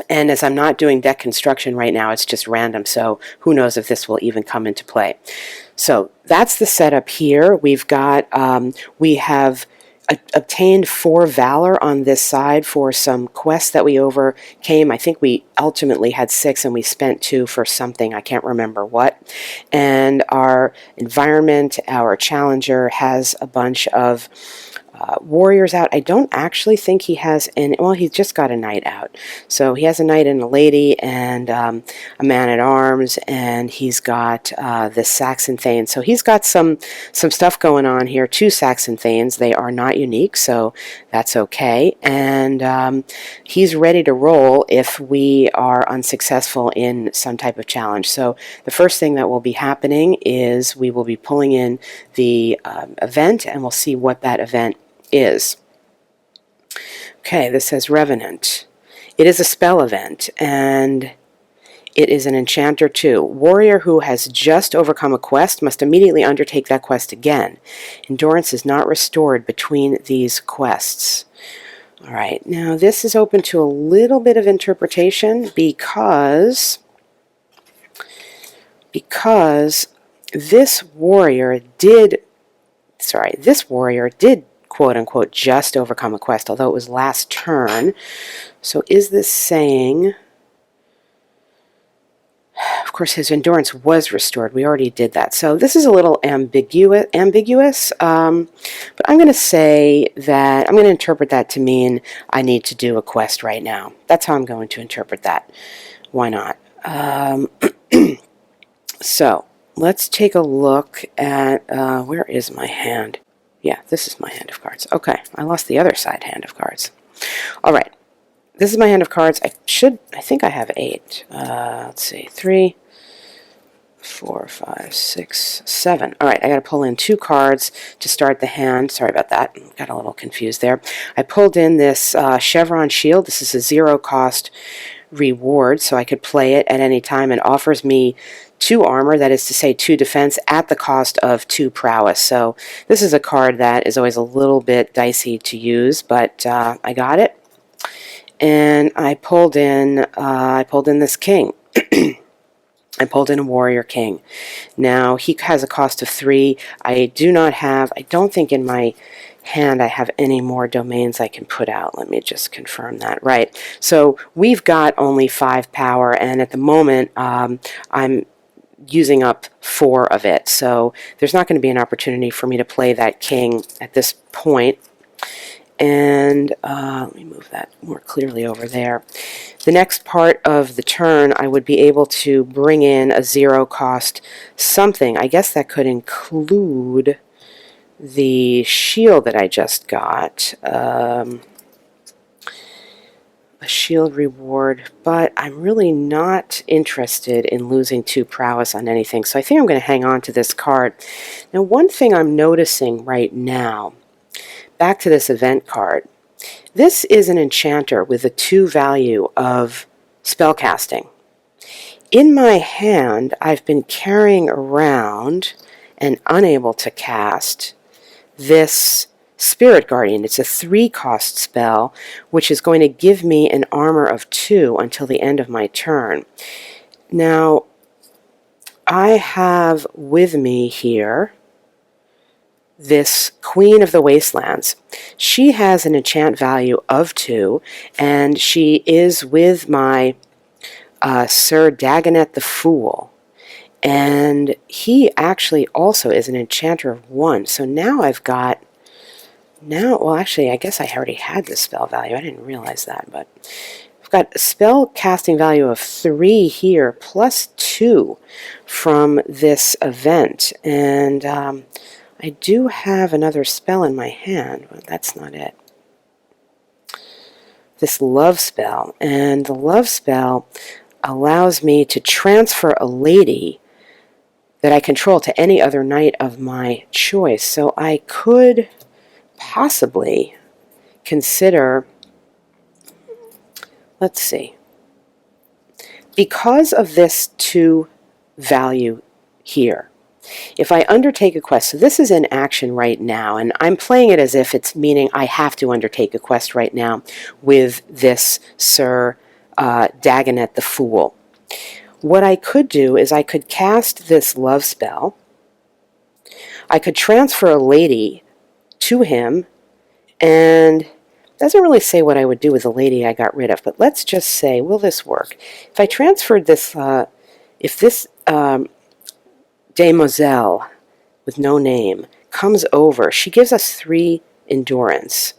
and as I'm not doing deck construction right now, it's just random, so who knows if this will even come into play. So that's the setup here. We've got, we have obtained 4 valor on this side for some quests that we overcame. I think we ultimately had 6 and we spent 2 for something, I can't remember what. And our environment, our challenger, has a bunch of warriors out. I don't actually think he has any. Well, he's just got a knight out. So he has a knight and a lady and a man-at-arms, and he's got this Saxon Thane. So he's got some stuff going on here. 2 Saxon Thanes. They are not unique, so that's okay. And he's ready to roll if we are unsuccessful in some type of challenge. So the first thing that will be happening is we will be pulling in the event, and we'll see what that event is. Okay, this says Revenant. It is a spell event, and it is an enchanter too. Warrior who has just overcome a quest must immediately undertake that quest again. Endurance is not restored between these quests. All right, now this is open to a little bit of interpretation because this warrior did quote-unquote just overcome a quest, although it was last turn. So is this saying, of course his endurance was restored, we already did that, so this is a little ambiguous, but I'm going to say that, I'm going to interpret that to mean I need to do a quest right now. That's how I'm going to interpret that. Why not? So let's take a look at, where is my hand? Yeah, this is my hand of cards. Okay, I lost the other side hand of cards. All right, this is my hand of cards. I think I have 8. Let's see, 3, 4, 5, 6, 7. All right, I got to pull in 2 cards to start the hand. Sorry about that. Got a little confused there. I pulled in this Chevron Shield. This is a 0-cost reward, so I could play it at any time. It offers me 2 armor, that is to say 2 defense, at the cost of 2 prowess. So this is a card that is always a little bit dicey to use, but I got it. And I pulled in this king. I pulled in a warrior king. Now he has a cost of 3. I don't think in my hand I have any more domains I can put out. Let me just confirm that. Right. So we've got only 5 power, and at the moment I'm using up 4 of it. So there's not going to be an opportunity for me to play that king at this point. and let me move that more clearly over there. The next part of the turn, I would be able to bring in a 0 cost something. I guess that could include the shield that I just got. A shield reward, but I'm really not interested in losing 2 prowess on anything, so I think I'm going to hang on to this card. Now, one thing I'm noticing right now, back to this event card, this is an enchanter with a 2 value of spellcasting. In my hand, I've been carrying around and unable to cast this Spirit Guardian. It's a 3 cost spell, which is going to give me an armor of 2 until the end of my turn. Now, I have with me here this Queen of the Wastelands. She has an enchant value of 2, and she is with my Sir Dagonet the Fool. And he actually also is an enchanter of 1. So now I've got... well, actually, I guess I already had this spell value. I didn't realize that, but I've got a spell casting value of 3 here, plus 2 from this event. And I do have another spell in my hand, but that's not it. This love spell. And the love spell allows me to transfer a lady that I control to any other knight of my choice. So I could possibly consider, let's see, because of this 2 value here, if I undertake a quest, so this is in action right now, and I'm playing it as if it's meaning I have to undertake a quest right now with this Sir Dagonet the Fool. What I could do is I could cast this love spell, I could transfer a lady to him, and it doesn't really say what I would do with the lady I got rid of, but let's just say, will this work? If I transferred this, if this demoiselle with no name comes over, she gives us 3 endurance,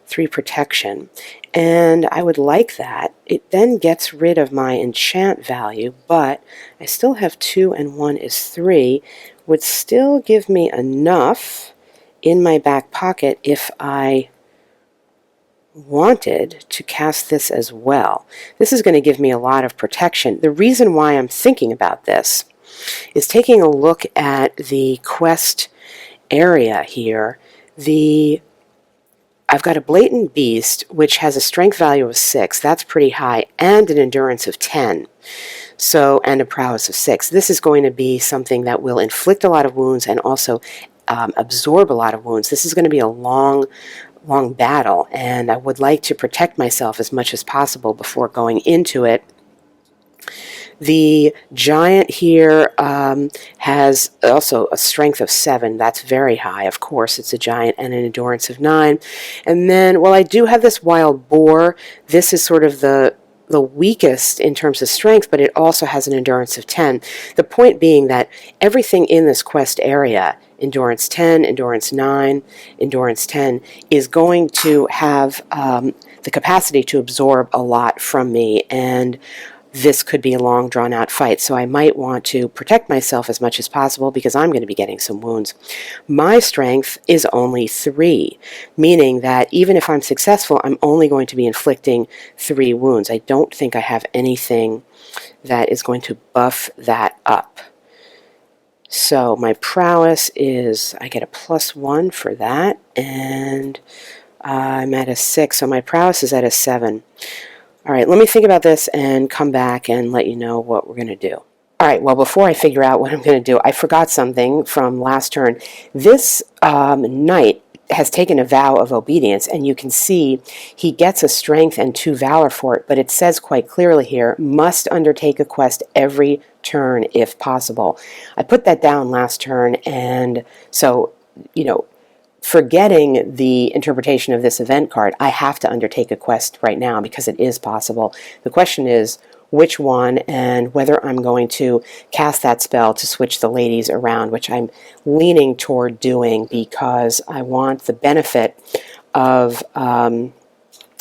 3 protection, and I would like that. It then gets rid of my enchant value, but I still have 2 and 1 is 3, would still give me enough in my back pocket if I wanted to cast this as well. This is going to give me a lot of protection. The reason why I'm thinking about this is taking a look at the quest area here. I've got a Blatant Beast, which has a strength value of 6. That's pretty high, and an endurance of 10. So, and a prowess of 6. This is going to be something that will inflict a lot of wounds and also absorb a lot of wounds. This is going to be a long battle, and I would like to protect myself as much as possible before going into it. The giant here has also a strength of 7. That's very high. Of course, it's a giant, and an endurance of 9. And then, well, I do have this wild boar. This is sort of the weakest in terms of strength, but it also has an endurance of 10. The point being that everything in this quest area, endurance 10, endurance 9, endurance 10, is going to have the capacity to absorb a lot from me, and this could be a long, drawn-out fight, so I might want to protect myself as much as possible because I'm going to be getting some wounds. My strength is only 3, meaning that even if I'm successful, I'm only going to be inflicting 3 wounds. I don't think I have anything that is going to buff that up. So my prowess is, I get a +1 for that, and I'm at a 6, so my prowess is at a 7. All right, let me think about this and come back and let you know what we're going to do. All right, well, before I figure out what I'm going to do, I forgot something from last turn. This knight has taken a vow of obedience, and you can see he gets a strength and 2 valor for it, but it says quite clearly here, must undertake a quest every turn if possible. I put that down last turn, and so, forgetting the interpretation of this event card, I have to undertake a quest right now because it is possible. The question is which one and whether I'm going to cast that spell to switch the ladies around, which I'm leaning toward doing because I want the benefit of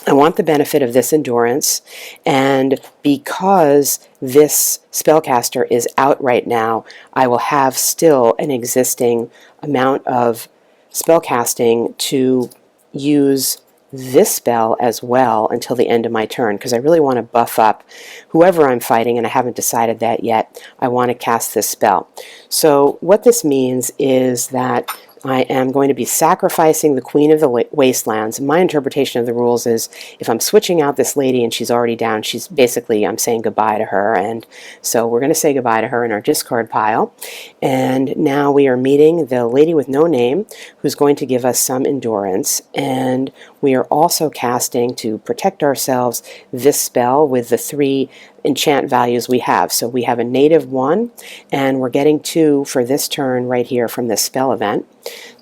I want the benefit of this endurance, and because this spellcaster is out right now, I will have still an existing amount of spellcasting to use this spell as well until the end of my turn, because I really want to buff up whoever I'm fighting, and I haven't decided that yet. I want to cast this spell. So what this means is that I am going to be sacrificing the Queen of the Wastelands. My interpretation of the rules is if I'm switching out this lady and she's already down, she's basically, I'm saying goodbye to her. And so we're going to say goodbye to her in our discard pile. And now we are meeting the lady with no name who's going to give us some endurance. And we are also casting, to protect ourselves, this spell with the 3 enchant values we have. So we have a native 1, and we're getting 2 for this turn right here from this spell event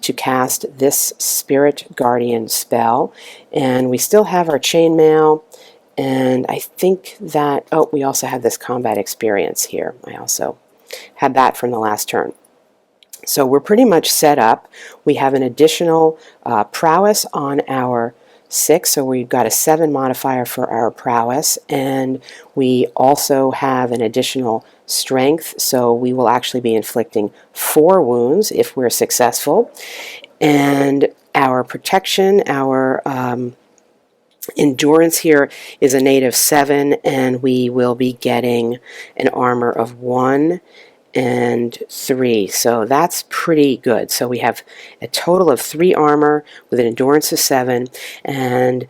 to cast this Spirit Guardian spell. And we still have our chainmail, and I think that, oh, we also have this combat experience here. I also had that from the last turn. So we're pretty much set up. We have an additional prowess on our 6, so we've got a 7 modifier for our prowess, and we also have an additional strength, so we will actually be inflicting 4 wounds if we're successful. And our protection, our endurance here is a native 7, and we will be getting an armor of 1 and 3, so that's pretty good. So we have a total of 3 armor with an endurance of 7, and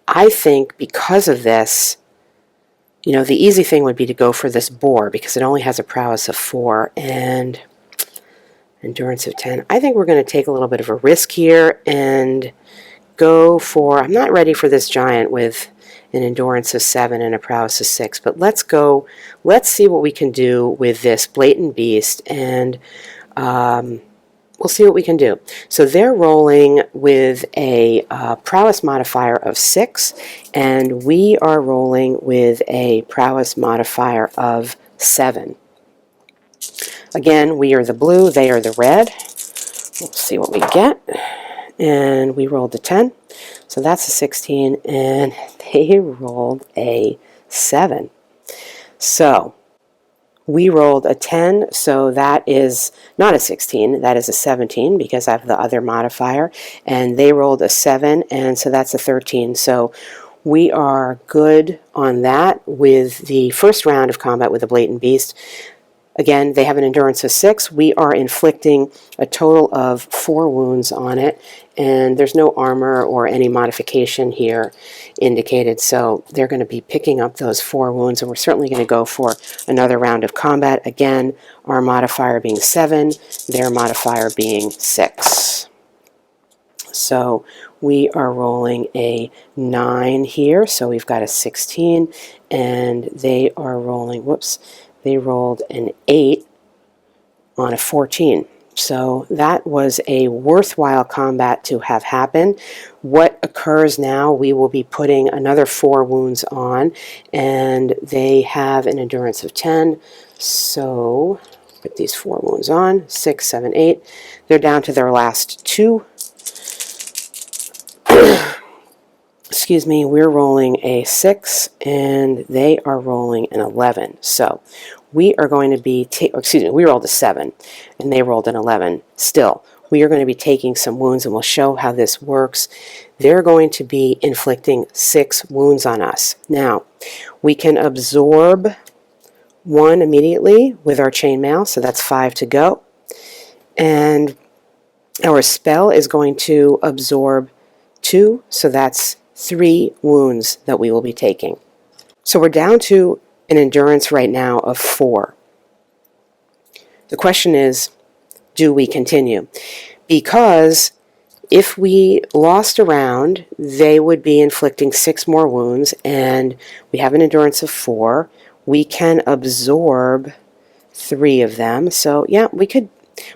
I think because of this, you know, the easy thing would be to go for this boar because it only has a prowess of 4 and endurance of 10. I think we're going to take a little bit of a risk here and go for, I'm not ready for this giant with an endurance of 7 and a prowess of 6, but let's see what we can do with this blatant beast, and we'll see what we can do. So they're rolling with a prowess modifier of 6, and we are rolling with a prowess modifier of 7. Again, we are the blue, they are the red. Let's see what we get. And we rolled a 10, so that's a 16, and they rolled a 7. So we rolled a 10, so that is not a 16, that is a 17 because I have the other modifier, and they rolled a 7, and so that's a 13. So we are good on that with the first round of combat with the Blatant Beast. Again, they have an endurance of 6. We are inflicting a total of 4 wounds on it, and there's no armor or any modification here indicated, so they're going to be picking up those 4 wounds, and we're certainly going to go for another round of combat. Again, our modifier being 7, their modifier being 6. So we are rolling a 9 here, so we've got a 16, and they are rolling, whoops, they rolled an 8 on a 14. So that was a worthwhile combat to have happen. What occurs now, we will be putting another 4 wounds on, and they have an endurance of 10. So put these 4 wounds on, 6, 7, 8. They're down to their last 2. Excuse me, we're rolling a 6, and they are rolling an 11. So we are going to be, we rolled a 7, and they rolled an 11. Still, we are going to be taking some wounds, and we'll show how this works. They're going to be inflicting 6 wounds on us. Now, we can absorb 1 immediately with our chainmail, so that's 5 to go. And our spell is going to absorb 2, so that's 3 wounds that we will be taking. So we're down to an endurance right now of 4. The question is, do we continue? Because if we lost a round, they would be inflicting 6 more wounds, and we have an endurance of 4. We can absorb 3 of them. So yeah, we could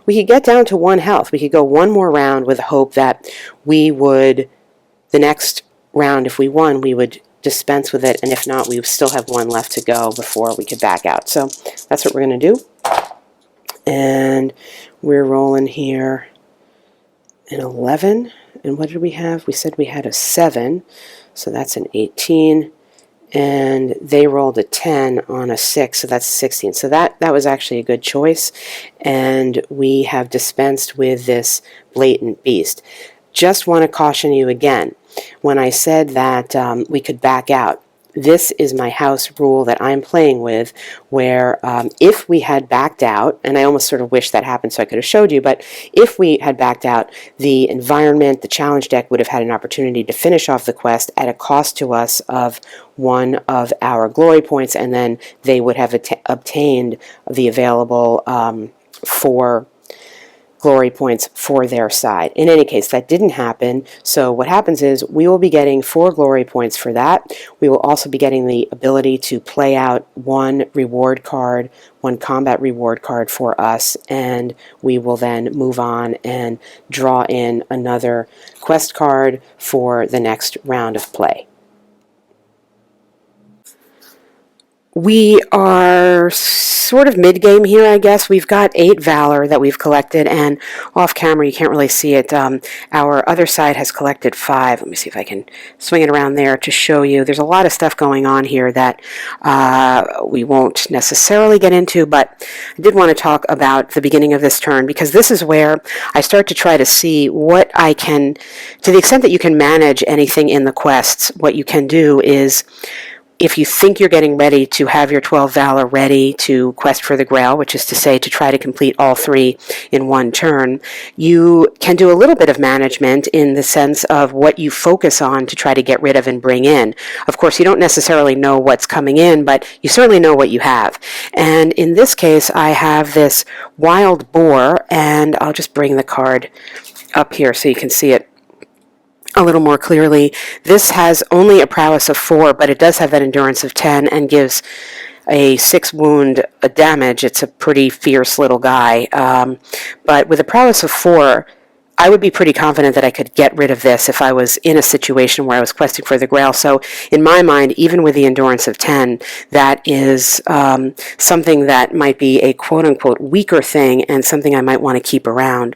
get down to 1 health. We could go 1 more round with the hope that we would, the next round, if we won, we would dispense with it, and if not, we still have 1 left to go before we could back out. So that's what we're going to do. And we're rolling here an 11, And what did we have? We said we had a 7, so that's an 18. And they rolled a 10 on a 6, so that's 16. So that was actually a good choice. And we have dispensed with this blatant beast. Just want to caution you again, when I said that we could back out, this is my house rule that I'm playing with, where if we had backed out, and I almost sort of wish that happened so I could have showed you, but if we had backed out, the environment, the challenge deck would have had an opportunity to finish off the quest at a cost to us of 1 of our glory points, and then they would have obtained the available 4 glory points for their side. In any case, that didn't happen, so what happens is we will be getting 4 glory points for that. We will also be getting the ability to play out 1 reward card, 1 combat reward card for us, and we will then move on and draw in another quest card for the next round of play. We are sort of mid-game here, I guess. We've got 8 Valor that we've collected, and off-camera you can't really see it. Our other side has collected 5. Let me see if I can swing it around there to show you. There's a lot of stuff going on here that we won't necessarily get into, but I did want to talk about the beginning of this turn, because this is where I start to try to see what I can, to the extent that you can manage anything in the quests, what you can do is, if you think you're getting ready to have your 12 Valor ready to quest for the Grail, which is to say to try to complete all 3 in one turn, you can do a little bit of management in the sense of what you focus on to try to get rid of and bring in. Of course, you don't necessarily know what's coming in, but you certainly know what you have. And in this case, I have this Wild Boar, and I'll just bring the card up here so you can see it a little more clearly. This has only a prowess of 4, but it does have that endurance of 10 and gives a 6 wound damage. It's a pretty fierce little guy. But with a prowess of 4, I would be pretty confident that I could get rid of this if I was in a situation where I was questing for the Grail. So in my mind, even with the endurance of 10, that is something that might be a quote-unquote weaker thing and something I might want to keep around.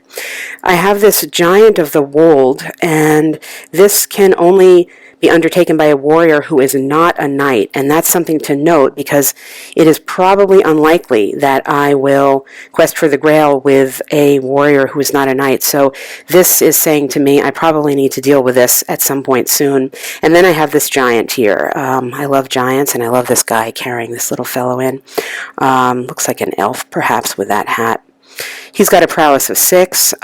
I have this Giant of the Wold, and this can only be undertaken by a warrior who is not a knight, and that's something to note because it is probably unlikely that I will quest for the Grail with a warrior who is not a knight. So this is saying to me I probably need to deal with this at some point soon. And then I have this giant here. I love giants, and I love this guy carrying this little fellow in. Looks like an elf perhaps with that hat. He's got a prowess of 6.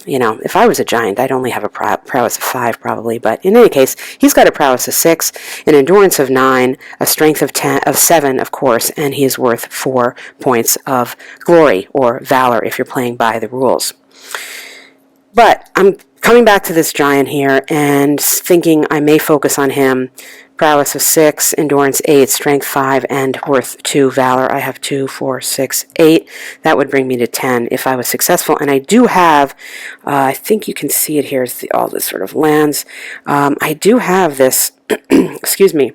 You know, if I was a giant, I'd only have a prowess of 5 probably, but in any case, he's got a prowess of 6, an endurance of 9, a strength of 7, of course, and he is worth 4 points of glory, or valor if you're playing by the rules. But I'm coming back to this giant here and thinking I may focus on him. Prowess of 6, endurance 8, strength 5, and worth 2 valor. I have 2, 4, 6, 8. That would bring me to 10 if I was successful. And I do have, I think you can see it here as all this sort of lands. I do have this, excuse me,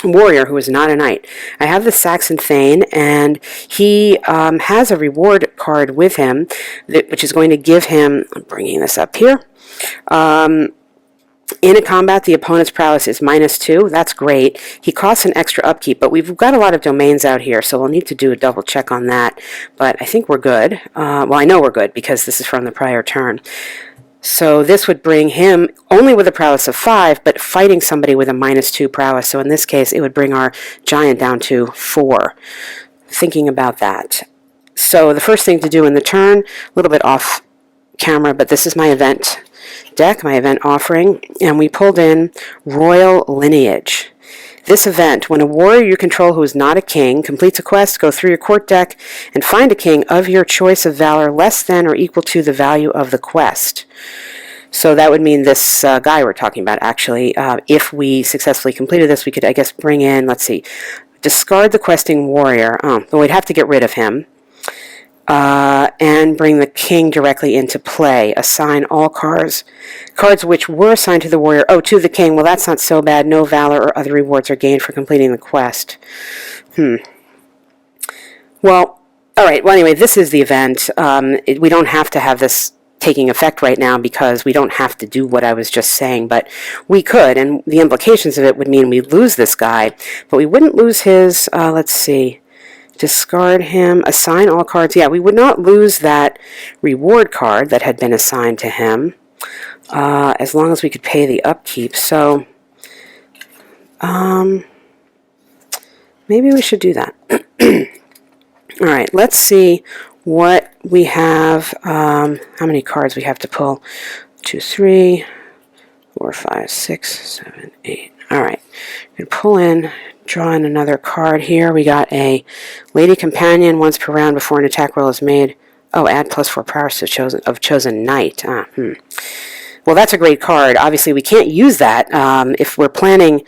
warrior who is not a knight. I have the Saxon Thane, and he has a reward card with him, which is going to give him, I'm bringing this up here, in a combat, the opponent's prowess is -2. That's great. He costs an extra upkeep, but we've got a lot of domains out here, so we'll need to do a double check on that. But I think we're good. Well, I know we're good because this is from the prior turn. So this would bring him only with a prowess of 5, but fighting somebody with a -2 prowess. So in this case, it would bring our giant down to 4. Thinking about that. So the first thing to do in the turn, a little bit off camera, but this is my event deck, my event offering, and we pulled in Royal Lineage. This event, when a warrior you control who is not a king completes a quest, go through your court deck and find a king of your choice of valor less than or equal to the value of the quest. So that would mean this guy we're talking about, actually. If we successfully completed this, we could, I guess, bring in, let's see, discard the questing warrior. But we'd have to get rid of him. And bring the king directly into play. Assign all cards which were assigned to the warrior, to the king. Well, that's not so bad. No valor or other rewards are gained for completing the quest. Well, all right. Well, anyway, this is the event. We don't have to have this taking effect right now because we don't have to do what I was just saying, but we could, and the implications of it would mean we lose this guy, but we wouldn't lose his, let's see, discard him, assign all cards. Yeah, we would not lose that reward card that had been assigned to him, as long as we could pay the upkeep. So maybe we should do that. All right, let's see what we have, how many cards we have to pull. 2, 3, 4, 5, 6, 7, 8. All right, we're going to pull in, draw in another card here. We got a Lady Companion once per round before an attack roll is made. Oh, add +4 prowess to chosen knight. Well, that's a great card. Obviously, we can't use that if we're planning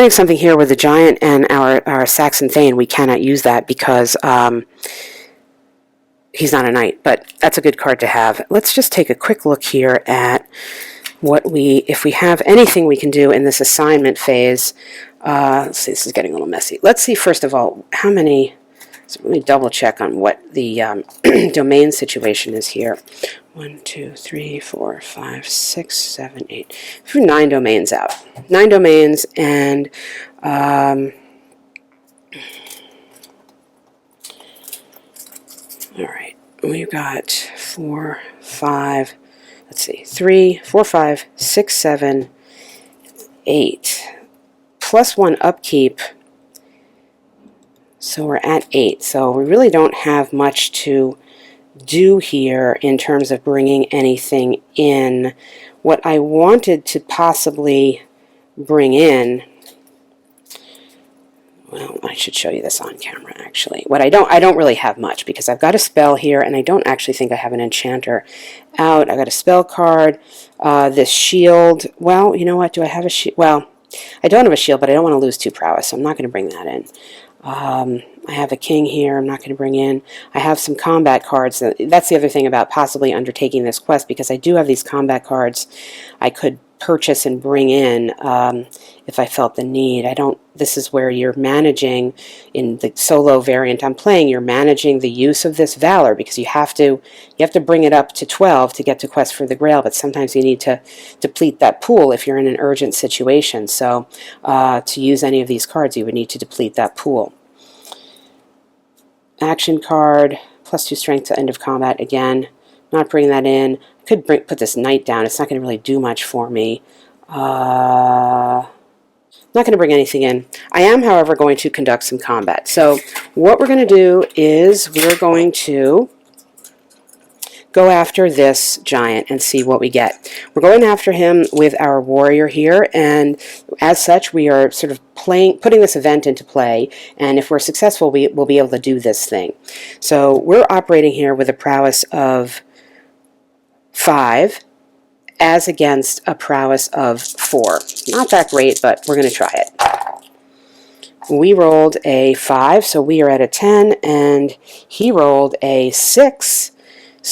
something here with the giant and our Saxon Thane. We cannot use that because he's not a knight. But that's a good card to have. Let's just take a quick look here at if we have anything we can do in this assignment phase. Let's see. This is getting a little messy. Let's see first of all how many. So let me double check on what the domain situation is here. 1, 2, 3, 4, 5, 6, 7, 8. We've 9 domains out. 9 domains, and all right, we've got 4, 5. Let's see, 3, 4, 5, 6, 7, 8. +1 upkeep. So we're at 8. So we really don't have much to do here in terms of bringing anything in. What I wanted to possibly bring in, well, I should show you this on camera actually. What I don't really have much because I've got a spell here and I don't actually think I have an enchanter out. I got a spell card, this shield. Well, you know what? Do I have a shield? Well, I don't have a shield, but I don't want to lose 2 prowess, so I'm not going to bring that in. I have a king here I'm not going to bring in. I have some combat cards. That's the other thing about possibly undertaking this quest, because I do have these combat cards I could purchase and bring in if I felt the need. This is where you're managing, in the solo variant I'm playing, you're managing the use of this valor, because you have to bring it up to 12 to get to Quest for the Grail, but sometimes you need to deplete that pool if you're in an urgent situation. So to use any of these cards, you would need to deplete that pool. Action card, +2 strength to end of combat. Again, not bringing that in. I could put this knight down. It's not going to really do much for me. Not going to bring anything in. I am, however, going to conduct some combat. So what we're going to do is we're going to go after this giant and see what we get. We're going after him with our warrior here, and as such we are sort of putting this event into play, and if we're successful we'll be able to do this thing. So we're operating here with a prowess of 5 as against a prowess of 4. Not that great, but we're going to try it. We rolled a 5, so we are at a 10, and he rolled a 6,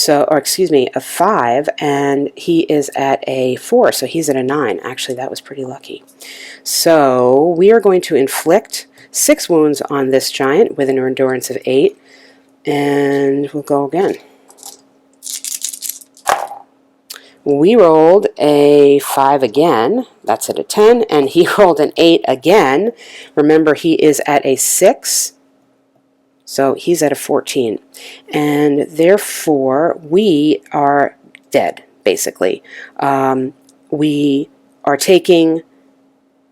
a 5, and he is at a 4, so he's at a 9. Actually, that was pretty lucky. So we are going to inflict 6 wounds on this giant with an endurance of 8, and we'll go again. We rolled a 5 again, that's at a 10, and he rolled an 8 again. Remember, he is at a 6, so he's at a 14. And therefore, we are dead, basically. We are taking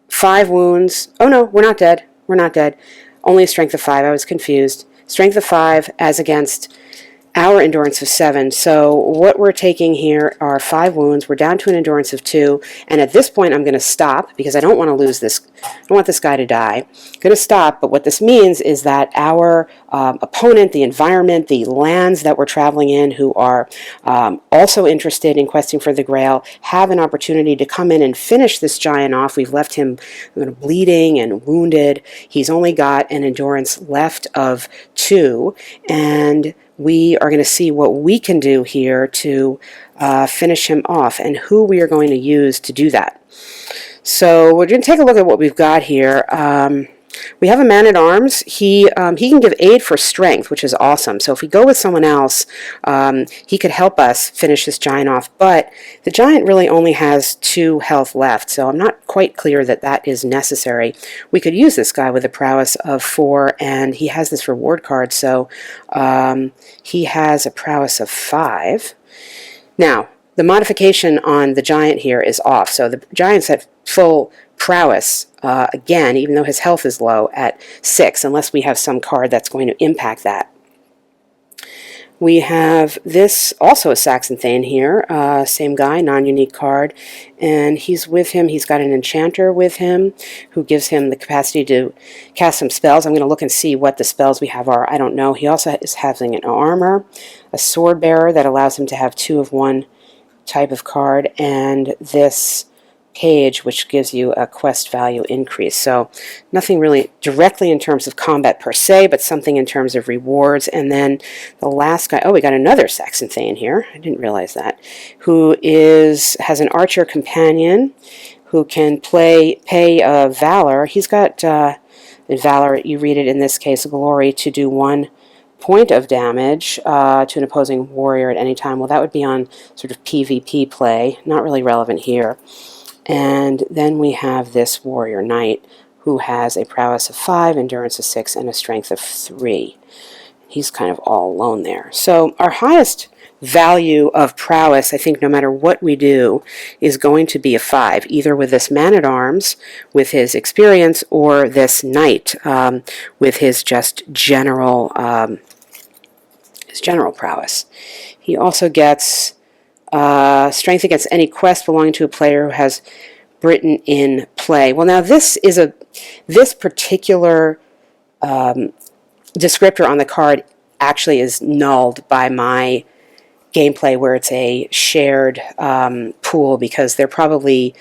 5 wounds. Oh no, we're not dead. We're not dead. Only a strength of 5, I was confused. Strength of 5 as against our endurance of 7. So what we're taking here are 5 wounds. We're down to an endurance of 2, and at this point I'm going to stop because I don't want to lose this. I don't want this guy to die. I'm going to stop, but what this means is that our opponent, the environment, the lands that we're traveling in, who are also interested in questing for the Grail, have an opportunity to come in and finish this giant off. We've left him bleeding and wounded. He's only got an endurance left of 2, and we are going to see what we can do here to finish him off and who we are going to use to do that. So we're going to take a look at what we've got here. We have a man-at-arms. He can give aid for strength, which is awesome. So if we go with someone else, he could help us finish this giant off. But the giant really only has 2 health left, so I'm not quite clear that that is necessary. We could use this guy with a prowess of 4, and he has this reward card, so he has a prowess of 5. Now, the modification on the giant here is off, so the giant's at full prowess again, even though his health is low, at 6, unless we have some card that's going to impact that. We have this, also a Saxon Thane here, same guy, non-unique card, and he's with him. He's got an enchanter with him who gives him the capacity to cast some spells. I'm going to look and see what the spells we have are. I don't know. He also is having an armor, a sword bearer that allows him to have 2 of one type of card, and this page, which gives you a quest value increase. So nothing really directly in terms of combat per se, but something in terms of rewards. And then the last guy, oh, we got another Saxon Thane here. I didn't realize that. Who has an archer companion who can pay valor. He's got valor, you read it in this case, glory, to do 1 point of damage to an opposing warrior at any time. Well, that would be on sort of PvP play, not really relevant here. And then we have this warrior knight who has a prowess of 5, endurance of 6, and a strength of 3. He's kind of all alone there. So our highest value of prowess, I think no matter what we do, is going to be a 5, either with this man-at-arms with his experience, or this knight with his just general prowess. He also gets strength against any quest belonging to a player who has Britain in play. Well, now this particular descriptor on the card actually is nulled by my gameplay, where it's a shared pool, because they're probably,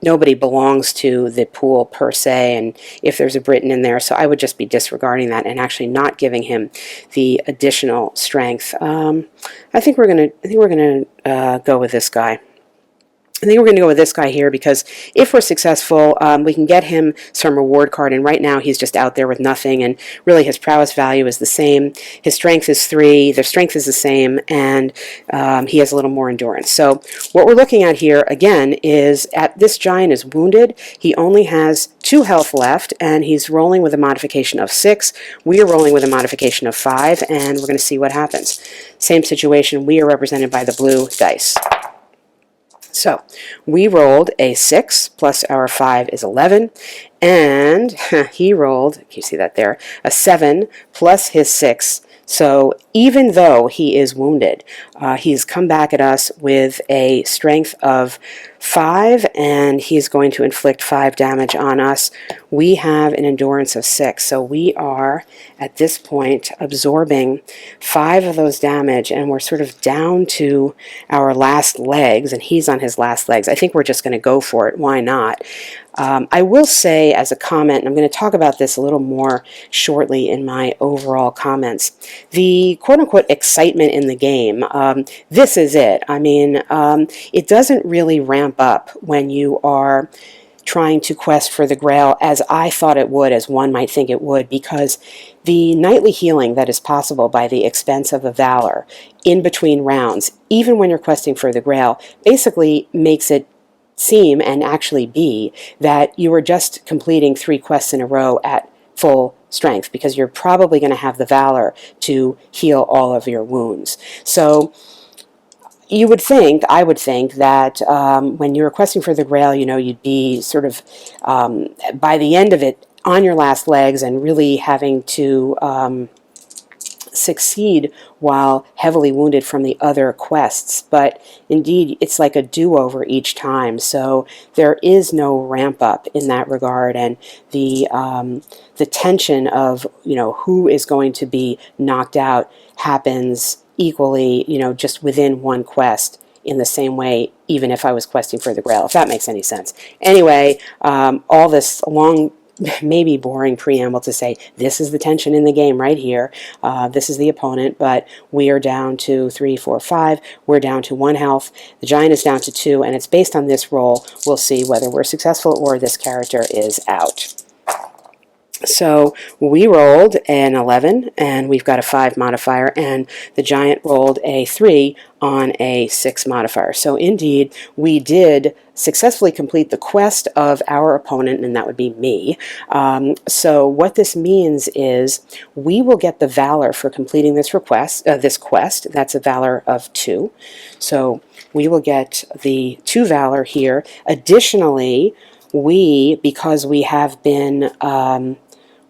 nobody belongs to the pool per se, and if there's a Briton in there, so I would just be disregarding that and actually not giving him the additional strength. I think we're gonna go with this guy. I think we're going to go with this guy here, because if we're successful, we can get him some reward card, and right now he's just out there with nothing, and really his prowess value is the same. His strength is 3, their strength is the same, and he has a little more endurance. So what we're looking at here, again, is this giant is wounded. He only has 2 health left, and he's rolling with a modification of 6. We are rolling with a modification of 5, and we're going to see what happens. Same situation, we are represented by the blue dice. So we rolled a 6 plus our 5 is 11, and he rolled, can you see that there, a 7 plus his 6. So even though he is wounded, he's come back at us with a strength of 5, and he's going to inflict 5 damage on us. We have an endurance of 6, so we are at this point absorbing 5 of those damage, and we're sort of down to our last legs, and he's on his last legs. I think we're just going to go for it. Why not? I will say as a comment, and I'm going to talk about this a little more shortly in my overall comments, the quote-unquote excitement in the game, this is it. I mean, it doesn't really ramp up when you are trying to quest for the Grail as I thought it would, as one might think it would, because the nightly healing that is possible by the expense of a Valor in between rounds, even when you're questing for the Grail, basically makes it seem, and actually be, that you are just completing 3 quests in a row at full strength, because you're probably going to have the Valor to heal all of your wounds. So you would think, I would think, that when you're questing for the Grail, you'd be sort of, by the end of it, on your last legs, and really having to succeed while heavily wounded from the other quests. But indeed, it's like a do-over each time, so there is no ramp up in that regard, and the tension of who is going to be knocked out happens equally, just within one quest, in the same way, even if I was questing for the Grail, if that makes any sense. Anyway, all this long, maybe boring preamble to say this is the tension in the game right here. This is the opponent, but we are down to 3, 4, 5. We're down to 1 health. The giant is down to 2, and it's based on this roll. We'll see whether we're successful or this character is out. So we rolled an 11, and we've got a 5 modifier, and the giant rolled a 3 on a 6 modifier. So indeed, we did successfully complete the quest of our opponent, and that would be me. So what this means is we will get the Valor for completing this quest. That's a Valor of 2. So we will get the 2 Valor here. Additionally, because we have been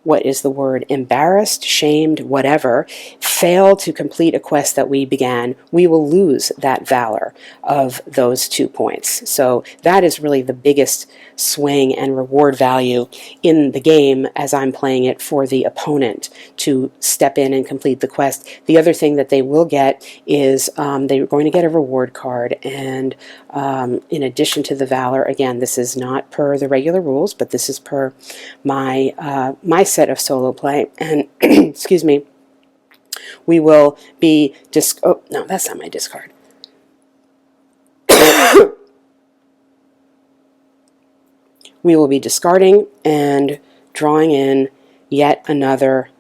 what is the word, embarrassed, shamed, whatever, fail to complete a quest that we began, we will lose that valor of those 2 points. So that is really the biggest swing and reward value in the game as I'm playing it for the opponent to step in and complete the quest. The other thing that they will get is they're going to get a reward card, and in addition to the valor, again, this is not per the regular rules, but this is per my set of solo play, and excuse me, we will be oh no, that's not my discard. We will be discarding and drawing in yet another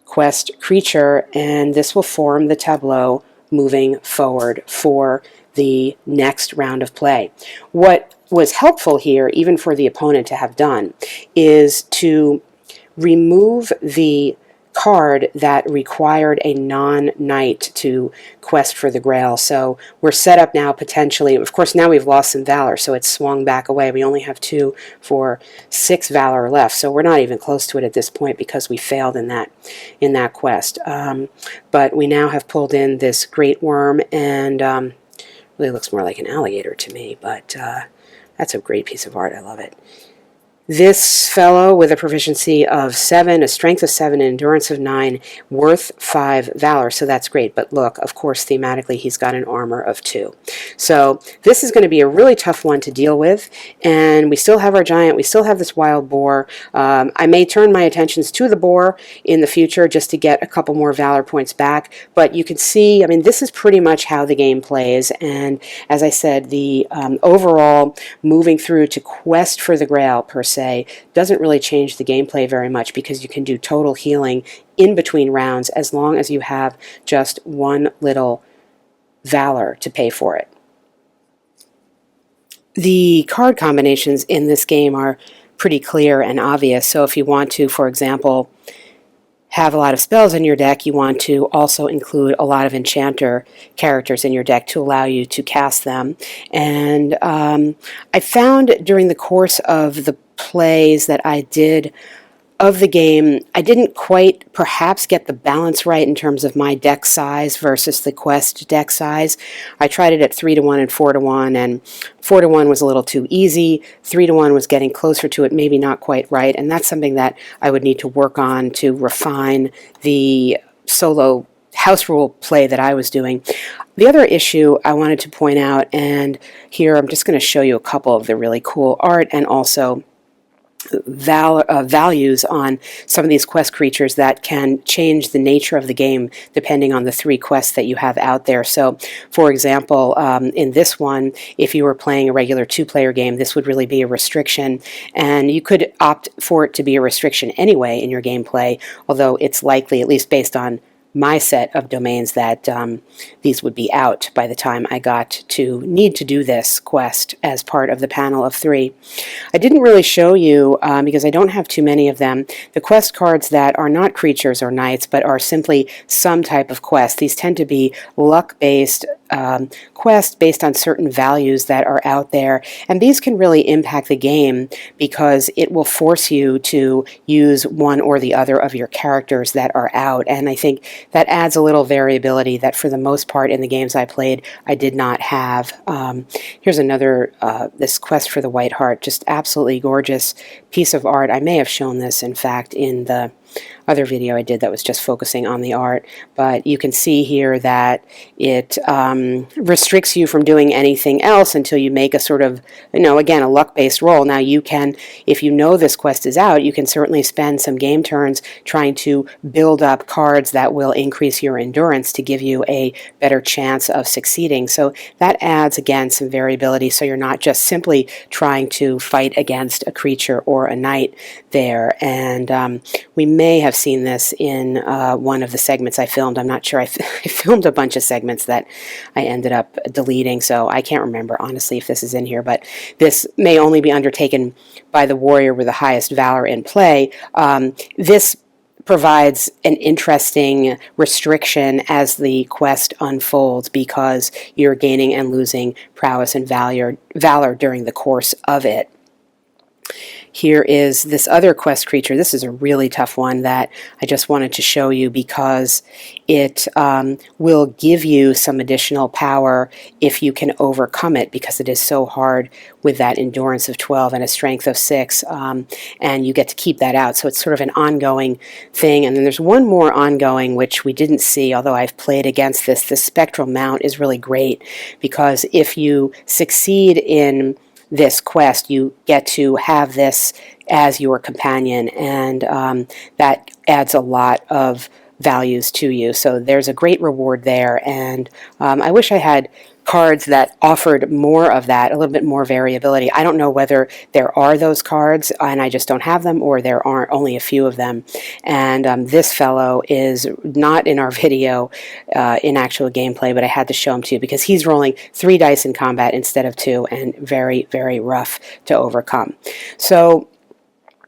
quest creature, and this will form the tableau moving forward for the next round of play. What was helpful here, even for the opponent to have done, is to remove the card that required a non-knight to quest for the Grail. So we're set up now potentially, of course now we've lost some valor, so it's swung back away. We only have 2 for 6 valor left, so we're not even close to it at this point because we failed in that quest. But we now have pulled in this great worm, and really looks more like an alligator to me, but that's a great piece of art. I love it. This fellow with a proficiency of 7, a strength of 7, an endurance of 9, worth 5 valor, so that's great. But look, of course, thematically, he's got an armor of 2. So this is going to be a really tough one to deal with, and we still have our giant, we still have this wild boar. I may turn my attentions to the boar in the future just to get a couple more valor points back, but you can see, I mean, this is pretty much how the game plays, and as I said, the overall moving through to quest for the Grail, per se, doesn't really change the gameplay very much because you can do total healing in between rounds as long as you have just one little valor to pay for it. The card combinations in this game are pretty clear and obvious, so if you want to, for example, have a lot of spells in your deck, you want to also include a lot of enchanter characters in your deck to allow you to cast them. And I found during the course of the plays that I did of the game, I didn't quite perhaps get the balance right in terms of my deck size versus the quest deck size. I tried it at 3-1 and 4-1, and 4-1 was a little too easy. 3-1 was getting closer to it, maybe not quite right, and that's something that I would need to work on to refine the solo house rule play that I was doing. The other issue I wanted to point out, and here I'm just going to show you a couple of the really cool art and also values on some of these quest creatures that can change the nature of the game depending on the 3 quests that you have out there. So, for example, in this one, if you were playing a regular 2-player game, this would really be a restriction, and you could opt for it to be a restriction anyway in your gameplay, although it's likely, at least based on my set of domains, that these would be out by the time I got to need to do this quest as part of the panel of 3. I didn't really show you, because I don't have too many of them, the quest cards that are not creatures or knights, but are simply some type of quest. These tend to be luck-based quests based on certain values that are out there, and these can really impact the game because it will force you to use one or the other of your characters that are out, and I think that adds a little variability that for the most part in the games I played I did not have. Here's another, this quest for the White Heart, just absolutely gorgeous piece of art. I may have shown this in fact in the other video I did that was just focusing on the art. But you can see here that it restricts you from doing anything else until you make a sort of, again, a luck-based roll. Now you can, if you know this quest is out, you can certainly spend some game turns trying to build up cards that will increase your endurance to give you a better chance of succeeding. So that adds, again, some variability, so you're not just simply trying to fight against a creature or a knight there. And we may have seen this in one of the segments I filmed. I'm not sure. I filmed a bunch of segments that I ended up deleting, so I can't remember honestly if this is in here, but this may only be undertaken by the warrior with the highest valor in play. This provides an interesting restriction as the quest unfolds, because you're gaining and losing prowess and valor during the course of it. Here is this other quest creature. This is a really tough one that I just wanted to show you because it will give you some additional power if you can overcome it, because it is so hard with that endurance of 12 and a strength of 6, and you get to keep that out. So it's sort of an ongoing thing. And then there's one more ongoing which we didn't see, although I've played against this. The Spectral Mount is really great because if you succeed in this quest, you get to have this as your companion, and that adds a lot of values to you. So there's a great reward there, and I wish I had cards that offered more of that, a little bit more variability. I don't know whether there are those cards and I just don't have them, or there aren't only a few of them. And this fellow is not in our video in actual gameplay, but I had to show him to you because he's rolling 3 dice in combat instead of 2, and very, very rough to overcome. So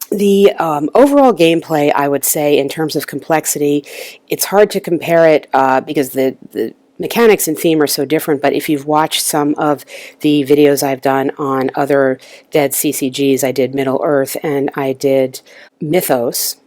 the overall gameplay, I would say, in terms of complexity, it's hard to compare it because the mechanics and theme are so different, but if you've watched some of the videos I've done on other Dead CCGs, I did Middle-earth and I did Mythos.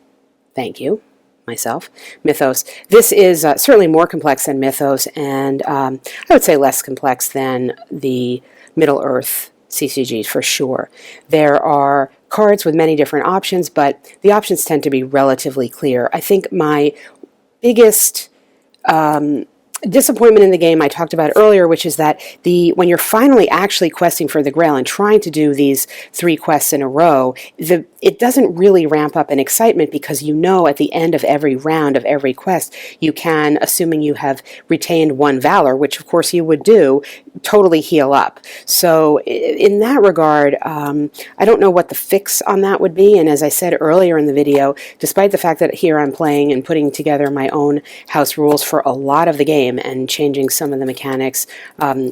Thank you, myself. Mythos. This is certainly more complex than Mythos, and I would say less complex than the Middle-earth CCG for sure. There are cards with many different options, but the options tend to be relatively clear. I think my biggest disappointment in the game I talked about earlier, which is that when you're finally actually questing for the Grail and trying to do these 3 quests in a row, it doesn't really ramp up in excitement, because at the end of every round of every quest you can, assuming you have retained 1 valor, which of course you would do, totally heal up. So in that regard, I don't know what the fix on that would be. And as I said earlier in the video, despite the fact that here I'm playing and putting together my own house rules for a lot of the game and changing some of the mechanics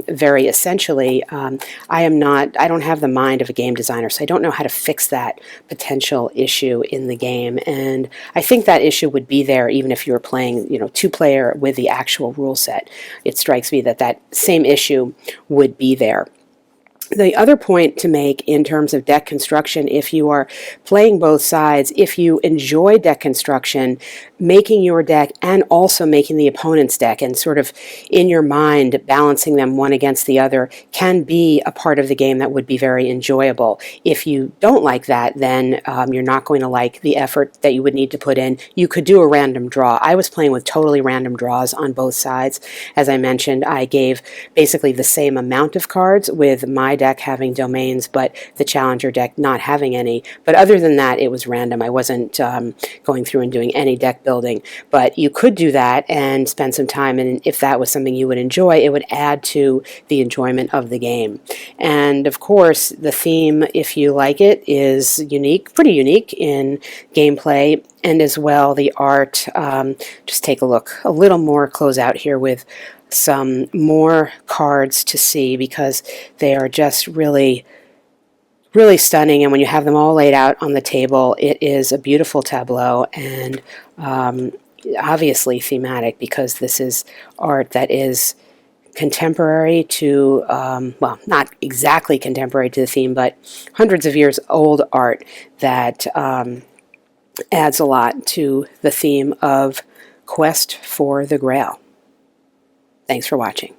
very essentially, I don't have the mind of a game designer, so I don't know how to fix that potential issue in the game. And I think that issue would be there even if you were playing 2-player with the actual rule set. It strikes me that that same issue would be there. The other point to make in terms of deck construction, if you are playing both sides, if you enjoy deck construction, making your deck and also making the opponent's deck and sort of in your mind balancing them one against the other can be a part of the game that would be very enjoyable. If you don't like that, then you're not going to like the effort that you would need to put in. You could do a random draw. I was playing with totally random draws on both sides. As I mentioned, I gave basically the same amount of cards, with my deck having domains but the challenger deck not having any. But other than that, it was random. I wasn't going through and doing any deck building. But you could do that and spend some time, and if that was something you would enjoy, it would add to the enjoyment of the game. And of course, the theme, if you like it, is unique, pretty unique in gameplay, and as well the art. Just take a look, a little more close out here with some more cards to see, because they are just really stunning, and when you have them all laid out on the table, it is a beautiful tableau, and obviously thematic, because this is art that is contemporary to, well, not exactly contemporary to the theme, but hundreds of years old art that adds a lot to the theme of Quest for the Grail. Thanks for watching.